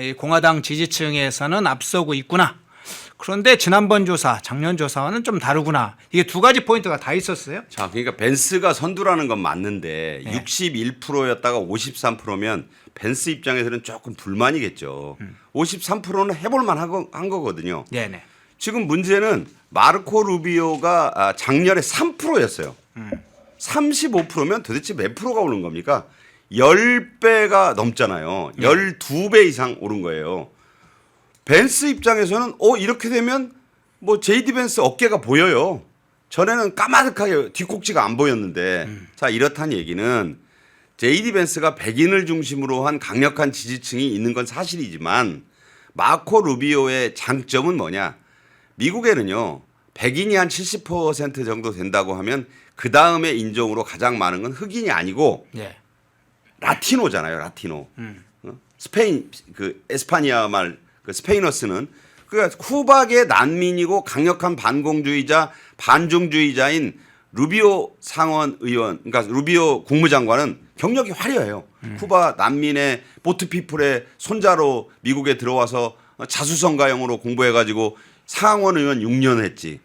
이 공화당 지지층에서는 앞서고 있구나. 그런데 지난번 조사, 작년 조사와는 좀 다르구나. 이게 두 가지 포인트가 다 있었어요. 자, 그러니까 벤스가 선두라는 건 맞는데 네. 61%였다가 53%면 벤스 입장에서는 조금 불만이겠죠. 53%는 해볼만 한 거거든요. 네네. 지금 문제는 마르코 루비오가 작년에 3%였어요. 35%면 도대체 몇 프로가 오른 겁니까? 10배가 넘잖아요. 12배 이상 오른 거예요. 벤스 입장에서는 이렇게 되면 뭐 제이디 벤스 어깨가 보여요. 전에는 까마득하게 뒷꼭지가 안 보였는데 자, 이렇다는 얘기는 제이디 벤스가 백인을 중심으로 한 강력한 지지층이 있는 건 사실이지만 마코 루비오의 장점은 뭐냐? 미국에는요, 백인이 한 70% 정도 된다고 하면 그 다음에 인종으로 가장 많은 건 흑인이 아니고 예. 라티노잖아요, 라티노. 스페인 그 에스파니아 말 그 스페인어 쓰는 그러니까 후박의 난민이고 강력한 반공주의자, 반중주의자인 루비오 상원 의원, 그러니까 루비오 국무장관은 경력이 화려해요. 쿠바 난민의 보트피플의 손자로 미국에 들어와서 자수성가형으로 공부해가지고 상원 의원 6년 했지.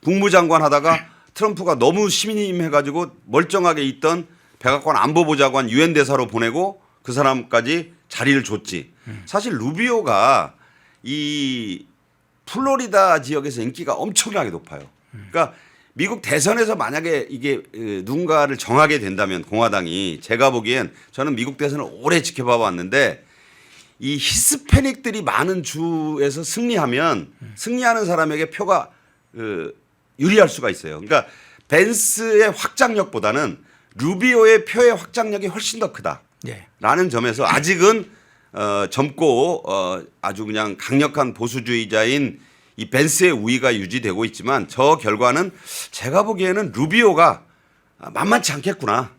국무장관 하다가 트럼프가 너무 심임해가지고 멀쩡하게 있던 백악관 안보보좌관 유엔 대사로 보내고 그 사람까지 자리를 줬지. 사실 루비오가 이 플로리다 지역에서 인기가 엄청나게 높아요. 그러니까 미국 대선에서 만약에 이게 누군가를 정하게 된다면 공화당이 제가 보기엔 저는 미국 대선을 오래 지켜봐 왔는데 이 히스패닉들이 많은 주에서 승리하면 승리하는 사람에게 표가 유리할 수가 있어요. 그러니까 벤스의 확장력보다는 루비오의 표의 확장력이 훨씬 더 크다. 예. 라는 점에서 아직은 젊고 아주 그냥 강력한 보수주의자인 이 벤스의 우위가 유지되고 있지만 저 결과는 제가 보기에는 루비오가 만만치 않겠구나.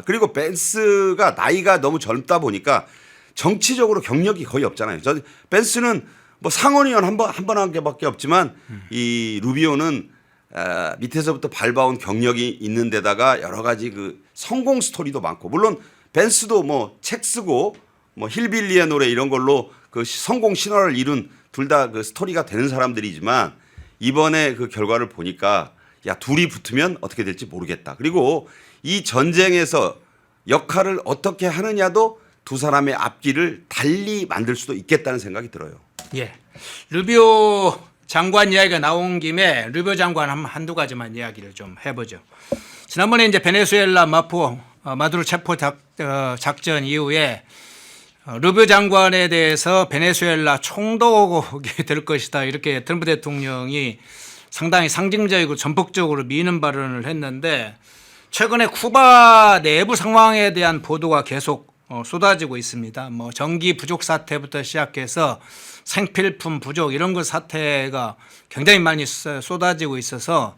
그리고 벤스가 나이가 너무 젊다 보니까 정치적으로 경력이 거의 없잖아요. 저 벤스는 뭐 상원의원 한 번 한 개밖에 없지만 이 루비오는 밑에서부터 밟아온 경력이 있는 데다가 여러 가지 그 성공 스토리도 많고 물론 벤스도 뭐 책 쓰고 뭐 힐빌리의 노래 이런 걸로 그 성공 신화를 이룬 둘 다 그 스토리가 되는 사람들이지만 이번에 그 결과를 보니까 야 둘이 붙으면 어떻게 될지 모르겠다. 그리고 이 전쟁에서 역할을 어떻게 하느냐도 두 사람의 앞길을 달리 만들 수도 있겠다는 생각이 들어요. 예. 루비오 장관 이야기가 나온 김에 루비오 장관 한두 가지만 이야기를 좀 해보죠. 지난번에 이제 베네수엘라 마두로 체포 작전 이후에 루비오 장관에 대해서 베네수엘라 총독이 될 것이다 이렇게 트럼프 대통령이 상당히 상징적이고 전폭적으로 미는 발언을 했는데 최근에 쿠바 내부 상황에 대한 보도가 계속 쏟아지고 있습니다. 뭐 전기 부족 사태부터 시작해서 생필품 부족 이런 것 사태가 굉장히 많이 쏟아지고 있어서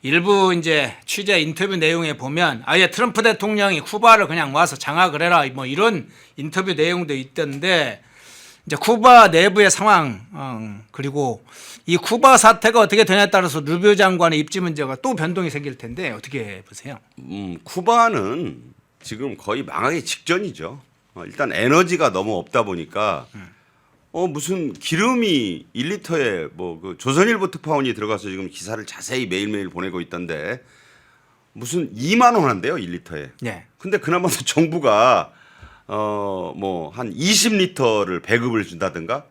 일부 이제 취재 인터뷰 내용에 보면 아예 트럼프 대통령이 쿠바를 그냥 와서 장악을 해라 뭐 이런 인터뷰 내용도 있던데 이제 쿠바 내부의 상황 그리고 이 쿠바 사태가 어떻게 되냐에 따라서 루비오 장관의 입지 문제가 또 변동이 생길 텐데 어떻게 보세요? 쿠바는 지금 거의 망하기 직전이죠. 일단 에너지가 너무 없다 보니까 무슨 기름이 1리터에 뭐 그 조선일보 특파원이 들어가서 지금 기사를 자세히 매일매일 보내고 있던데 무슨 2만 원 한대요 1리터에. 네. 근데 그나마도 정부가 뭐 한 20리터를 배급을 준다든가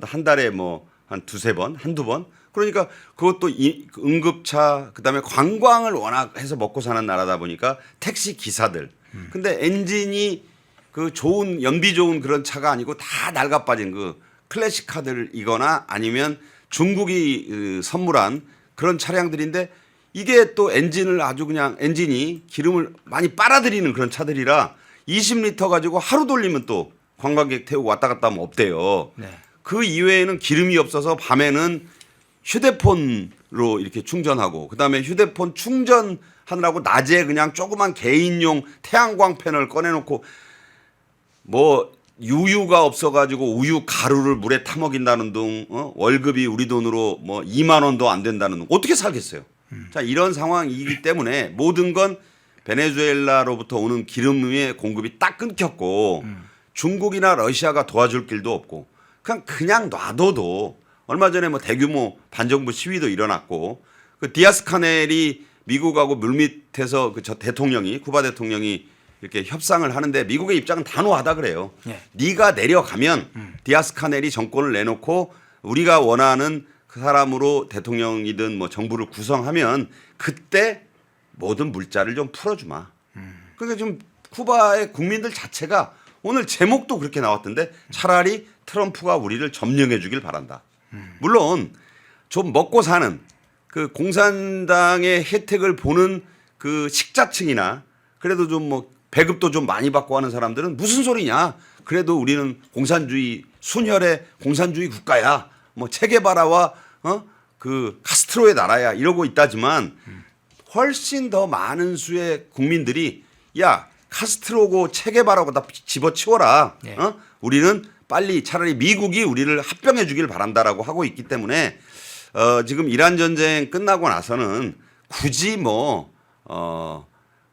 한 달에 뭐 한 두세 번, 한두 번. 그러니까 그것도 응급차 그다음에 관광을 워낙 해서 먹고 사는 나라다 보니까 택시 기사들. 근데 엔진이 그 좋은 연비 좋은 그런 차가 아니고 다 낡아빠진 그 클래식 카들이거나 아니면 중국이 선물한 그런 차량들인데 이게 또 엔진을 아주 그냥 엔진이 기름을 많이 빨아들이는 그런 차들이라 20리터 가지고 하루 돌리면 또 관광객 태우고 왔다 갔다 하면 없대요. 네. 그 이외에는 기름이 없어서 밤에는 휴대폰으로 이렇게 충전하고 그다음에 휴대폰 충전하느라고 낮에 그냥 조그만 개인용 태양광 패널 꺼내놓고 뭐 유유가 없어가지고 우유 가루를 물에 타먹인다는 둥 월급이 우리 돈으로 뭐 2만 원도 안 된다는 둥 어떻게 살겠어요? 자 이런 상황이기 때문에 모든 건 베네수엘라로부터 오는 기름의 공급이 딱 끊겼고 중국이나 러시아가 도와줄 길도 없고 그냥 놔둬도 얼마 전에 뭐 대규모 반정부 시위도 일어났고 그 디아스 카넬이 미국하고 물밑에서 그 저 대통령이 쿠바 대통령이 이렇게 협상을 하는데 미국의 입장은 단호하다 그래요. 예. 네가 내려가면 디아스 카넬이 정권을 내놓고 우리가 원하는 그 사람으로 대통령이든 뭐 정부를 구성하면 그때 모든 물자를 좀 풀어주마. 그러니까 좀 쿠바의 국민들 자체가 오늘 제목도 그렇게 나왔던데 차라리 트럼프가 우리를 점령해 주길 바란다. 물론 좀 먹고 사는 그 공산당의 혜택을 보는 그 식자층이나 그래도 좀 뭐 배급도 좀 많이 받고 하는 사람들은 무슨 소리냐. 그래도 우리는 공산주의 순혈의 공산주의 국가야. 뭐 체게바라와 그 카스트로의 나라야 이러고 있다지만 훨씬 더 많은 수의 국민들이 야 카스트로고 체게바라고 다 집어치워라. 네. 우리는 빨리 차라리 미국이 우리를 합병해 주길 바란다라고 하고 있기 때문에 지금 이란 전쟁 끝나고 나서는 굳이 뭐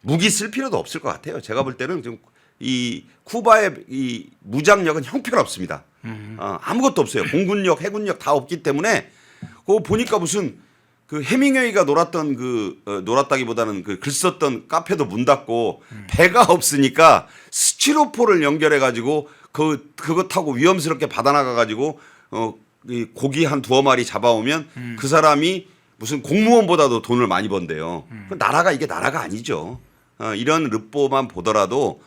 무기 쓸 필요도 없을 것 같아요. 제가 볼 때는 지금 이 쿠바의 이 무장력은 형편없습니다. 아무것도 없어요. 공군력, 해군력 다 없기 때문에 그거 보니까 무슨 그 해밍웨이가 놀았던 놀았다기보다는 그 글 썼던 카페도 문 닫고 배가 없으니까 스티로포를 연결해 가지고 그거 타고 위험스럽게 바다 나가 가지고 이 고기 한 두어 마리 잡아오면 그 사람이 무슨 공무원보다도 돈을 많이 번대요. 나라가 이게 나라가 아니죠. 이런 르뽀만 보더라도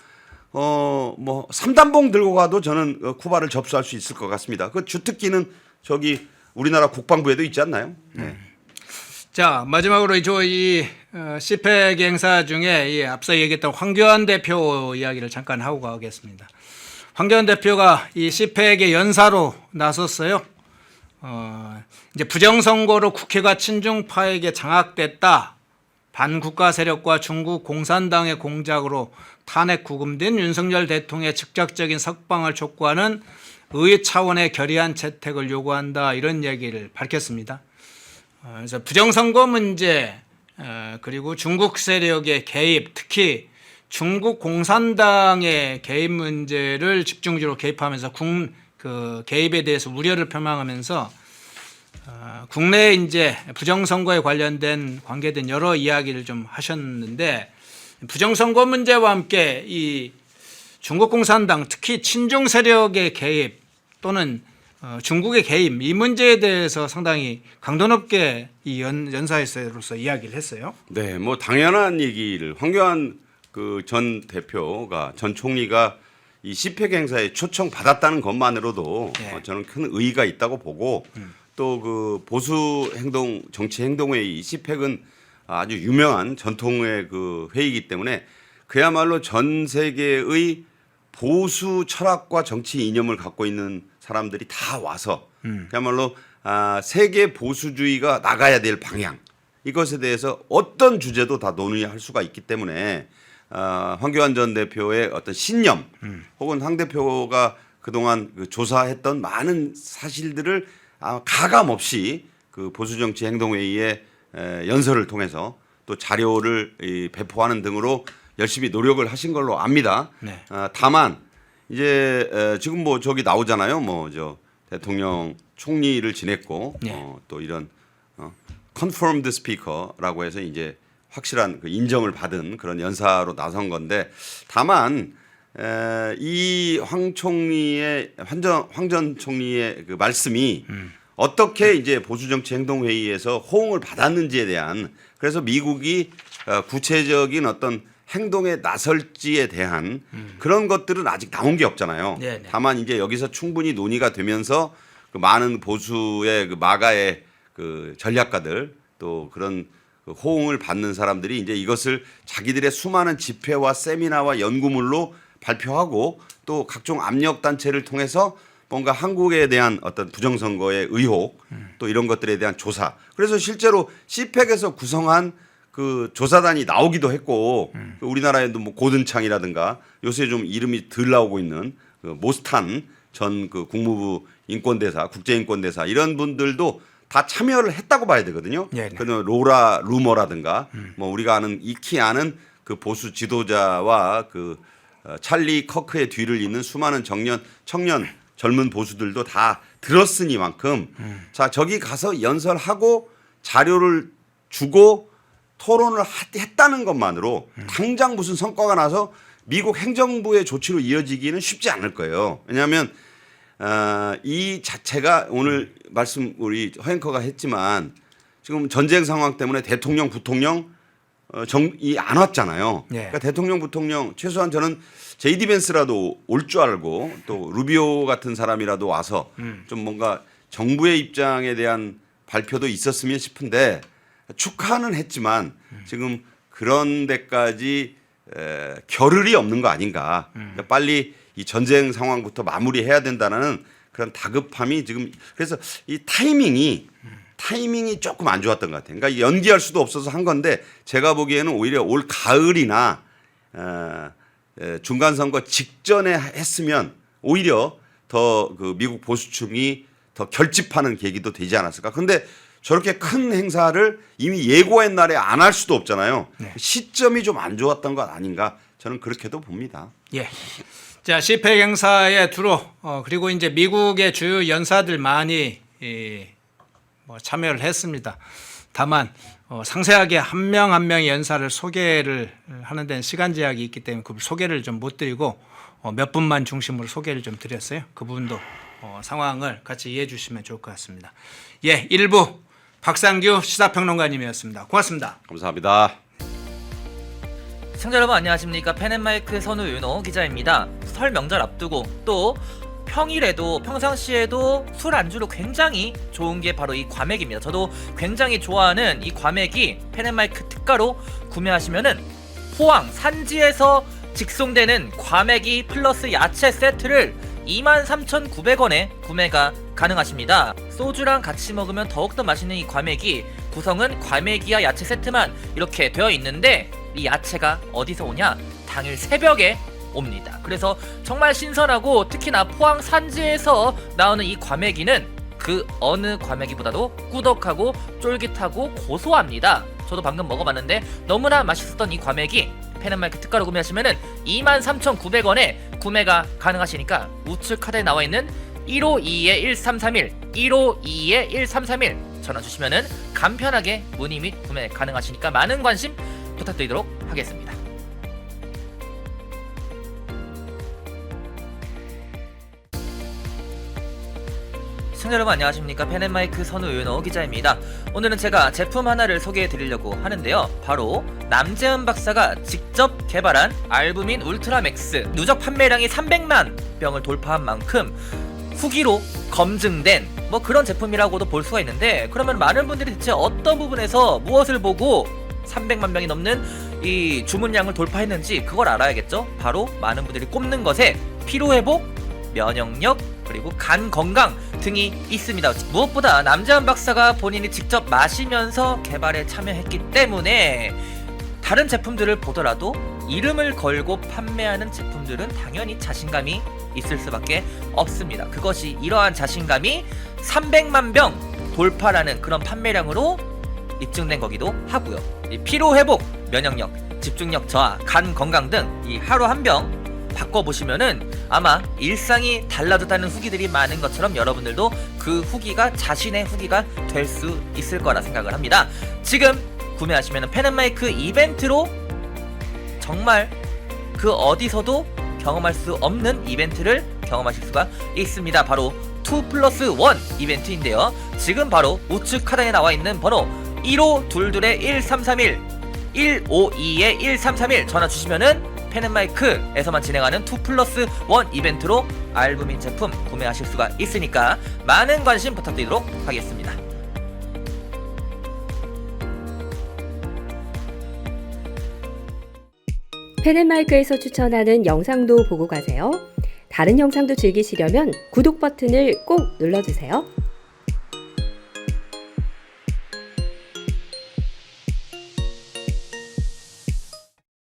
뭐 삼단봉 들고 가도 저는 쿠바를 접수할 수 있을 것 같습니다. 그 주특기는 저기 우리나라 국방부에도 있지 않나요? 네. 자, 마지막으로 이 CPEC 행사 중에 이 앞서 얘기했던 황교안 대표 이야기를 잠깐 하고 가겠습니다. 황교안 대표가 이 CPEC의 연사로 나섰어요. 이제 부정선거로 국회가 친중파에게 장악됐다. 반국가 세력과 중국 공산당의 공작으로 탄핵 구금된 윤석열 대통령의 즉각적인 석방을 촉구하는 의 차원의 결의안 채택을 요구한다. 이런 얘기를 밝혔습니다. 그래서 부정선거 문제 그리고 중국 세력의 개입, 특히 중국 공산당의 개입 문제를 집중적으로 개입하면서 그 개입에 대해서 우려를 표명하면서 국내에 이제 부정선거에 관련된 관계된 여러 이야기를 좀 하셨는데 부정선거 문제와 함께 이 중국 공산당 특히 친중 세력의 개입 또는 중국의 개입 이 문제에 대해서 상당히 강도 높게 이 연사에서로서 이야기를 했어요. 네, 뭐 당연한 얘기를 황교안 그 전 대표가 전 총리가 이 CPEC 행사에 초청 받았다는 것만으로도 네. 저는 큰 의의가 있다고 보고 또 그 보수 행동 정치 행동회의 CPEC은 아주 유명한 전통의 그 회의이기 때문에 그야말로 전 세계의 보수 철학과 정치 이념을 갖고 있는 사람들이 다 와서 그야말로 세계 보수주의가 나가야 될 방향 이것에 대해서 어떤 주제도 다 논의할 수가 있기 때문에 황교안 전 대표의 어떤 신념 혹은 황 대표가 그동안 그 조사했던 많은 사실들을 가감 없이 그 보수정치 행동회의의 연설을 통해서 또 자료를 배포하는 등으로 열심히 노력을 하신 걸로 압니다. 네. 다만 이제 지금 뭐 저기 나오잖아요. 뭐 저 대통령 총리를 지냈고 네. 또 이런 confirmed speaker라고 해서 이제 확실한 그 인정을 받은 그런 연사로 나선 건데 다만 이 황 총리의 황 전 총리의 그 말씀이 어떻게 이제 보수정치 행동회의에서 호응을 받았는지에 대한 그래서 미국이 구체적인 어떤 행동에 나설지에 대한 그런 것들은 아직 나온 게 없잖아요. 네네. 다만 이제 여기서 충분히 논의가 되면서 그 많은 보수의 그 마가의 그 전략가들 또 그런 그 호응을 받는 사람들이 이제 이것을 자기들의 수많은 집회와 세미나와 연구물로 발표하고 또 각종 압력 단체를 통해서 뭔가 한국에 대한 어떤 부정선거의 의혹 또 이런 것들에 대한 조사. 그래서 실제로 CPEC에서 구성한 그 조사단이 나오기도 했고 우리나라에도 뭐 고든창이라든가 요새 좀 이름이 덜 나오고 있는 그 모스탄 전 그 국무부 인권대사, 국제인권대사 이런 분들도 다 참여를 했다고 봐야 되거든요. 네네. 그다음에 로라 루머라든가 뭐 우리가 아는 익히 아는 그 보수 지도자와 그 찰리 커크의 뒤를 잇는 수많은 청년 젊은 보수들도 다 들었으니만큼 자 저기 가서 연설하고 자료를 주고 토론을 했다는 것만으로 당장 무슨 성과가 나서 미국 행정부의 조치로 이어지기는 쉽지 않을 거예요. 왜냐하면 이 자체가 오늘 말씀 우리 허앵커가 했지만 지금 전쟁 상황 때문에 대통령, 부통령 이 안 왔잖아요. 예. 그러니까 대통령, 부통령 최소한 저는 제이디 벤스라도 올 줄 알고 또 루비오 같은 사람이라도 와서 좀 뭔가 정부의 입장에 대한 발표도 있었으면 싶은데 축하는 했지만 지금 그런 데까지 겨를이 없는 거 아닌가. 그러니까 빨리 이 전쟁 상황부터 마무리해야 된다는 그런 다급함이 지금 그래서 이 타이밍이 조금 안 좋았던 것 같아요. 그러니까 연기할 수도 없어서 한 건데 제가 보기에는 오히려 올 가을이나 중간선거 직전에 했으면 오히려 더 그 미국 보수층이 더 결집하는 계기도 되지 않았을까. 그런데 저렇게 큰 행사를 이미 예고한 날에 안 할 수도 없잖아요. 네. 시점이 좀 안 좋았던 것 아닌가 저는 그렇게도 봅니다. 예. 자, CPEC 행사에 두루 그리고 이제 미국의 주요 연사들 많이 참여를 했습니다. 다만 상세하게 한 명 한 명의 연사를 소개를 하는 데는 시간 제약이 있기 때문에 그 소개를 좀 못 드리고 몇 분만 중심으로 소개를 좀 드렸어요. 그 부분도 상황을 같이 이해해 주시면 좋을 것 같습니다. 예, 1부 박상규 시사평론가님이었습니다. 고맙습니다. 감사합니다. 시청자 여러분 안녕하십니까. 펜앤마이크 선우윤호 기자입니다. 설 명절 앞두고 또 평일에도 평상시에도 술 안주로 굉장히 좋은 게 바로 이 과메기입니다. 저도 굉장히 좋아하는 이 과메기 펜앤마이크 특가로 구매하시면은 포항 산지에서 직송되는 과메기 플러스 야채 세트를 23,900원에 구매가 가능하십니다. 소주랑 같이 먹으면 더욱더 맛있는 이 과메기 구성은 과메기와 야채 세트만 이렇게 되어 있는데 이 야채가 어디서 오냐? 당일 새벽에 옵니다. 그래서 정말 신선하고 특히나 포항 산지에서 나오는 이 과메기는 그 어느 과메기보다도 꾸덕하고 쫄깃하고 고소합니다. 저도 방금 먹어봤는데 너무나 맛있었던 이 과메기 펜앤마이크 특가로 구매하시면은 23,900원에 구매가 가능하시니까 우측 카드에 나와있는 1522-1331 1522-1331 전화 주시면은 간편하게 문의 및 구매 가능하시니까 많은 관심 부탁드리도록 하겠습니다. 시청자 여러분 안녕하십니까. 펜앤마이크 선우윤호 기자입니다. 오늘은 제가 제품 하나를 소개해 드리려고 하는데요. 바로 남재은 박사가 직접 개발한 알부민 울트라맥스. 누적 판매량이 300만 병을 돌파한 만큼 후기로 검증된 그런 제품이라고도 볼 수가 있는데, 그러면 많은 분들이 대체 어떤 부분에서 무엇을 보고 300만 병이 넘는 이 주문량을 돌파했는지 그걸 알아야겠죠. 바로 많은 분들이 꼽는 것에 피로회복, 면역력, 그리고 간 건강 등이 있습니다. 무엇보다 남재은 박사가 본인이 직접 마시면서 개발에 참여했기 때문에 다른 제품들을 보더라도 이름을 걸고 판매하는 제품들은 당연히 자신감이 있을 수밖에 없습니다. 그것이 이러한 자신감이 300만 병 돌파라는 그런 판매량으로 입증된 거기도 하고요. 이 피로회복, 면역력, 집중력 저하, 간 건강 등 이 하루 한 병 바꿔보시면은 아마 일상이 달라졌다는 후기들이 많은 것처럼 여러분들도 그 후기가 자신의 후기가 될 수 있을 거라 생각을 합니다. 지금 구매하시면은 펜앤마이크 이벤트로 정말 그 어디서도 경험할 수 없는 이벤트를 경험하실 수가 있습니다. 바로 2+1 이벤트인데요. 지금 바로 우측 카드에 나와 있는 번호 1522-1331 152-1331 전화 주시면은 펜앤마이크에서만 진행하는 2+1 이벤트로 알부민 제품 구매하실 수가 있으니까 많은 관심 부탁드리도록 하겠습니다. 펜앤마이크에서 추천하는 영상도 보고 가세요. 다른 영상도 즐기시려면 구독 버튼을 꼭 눌러주세요.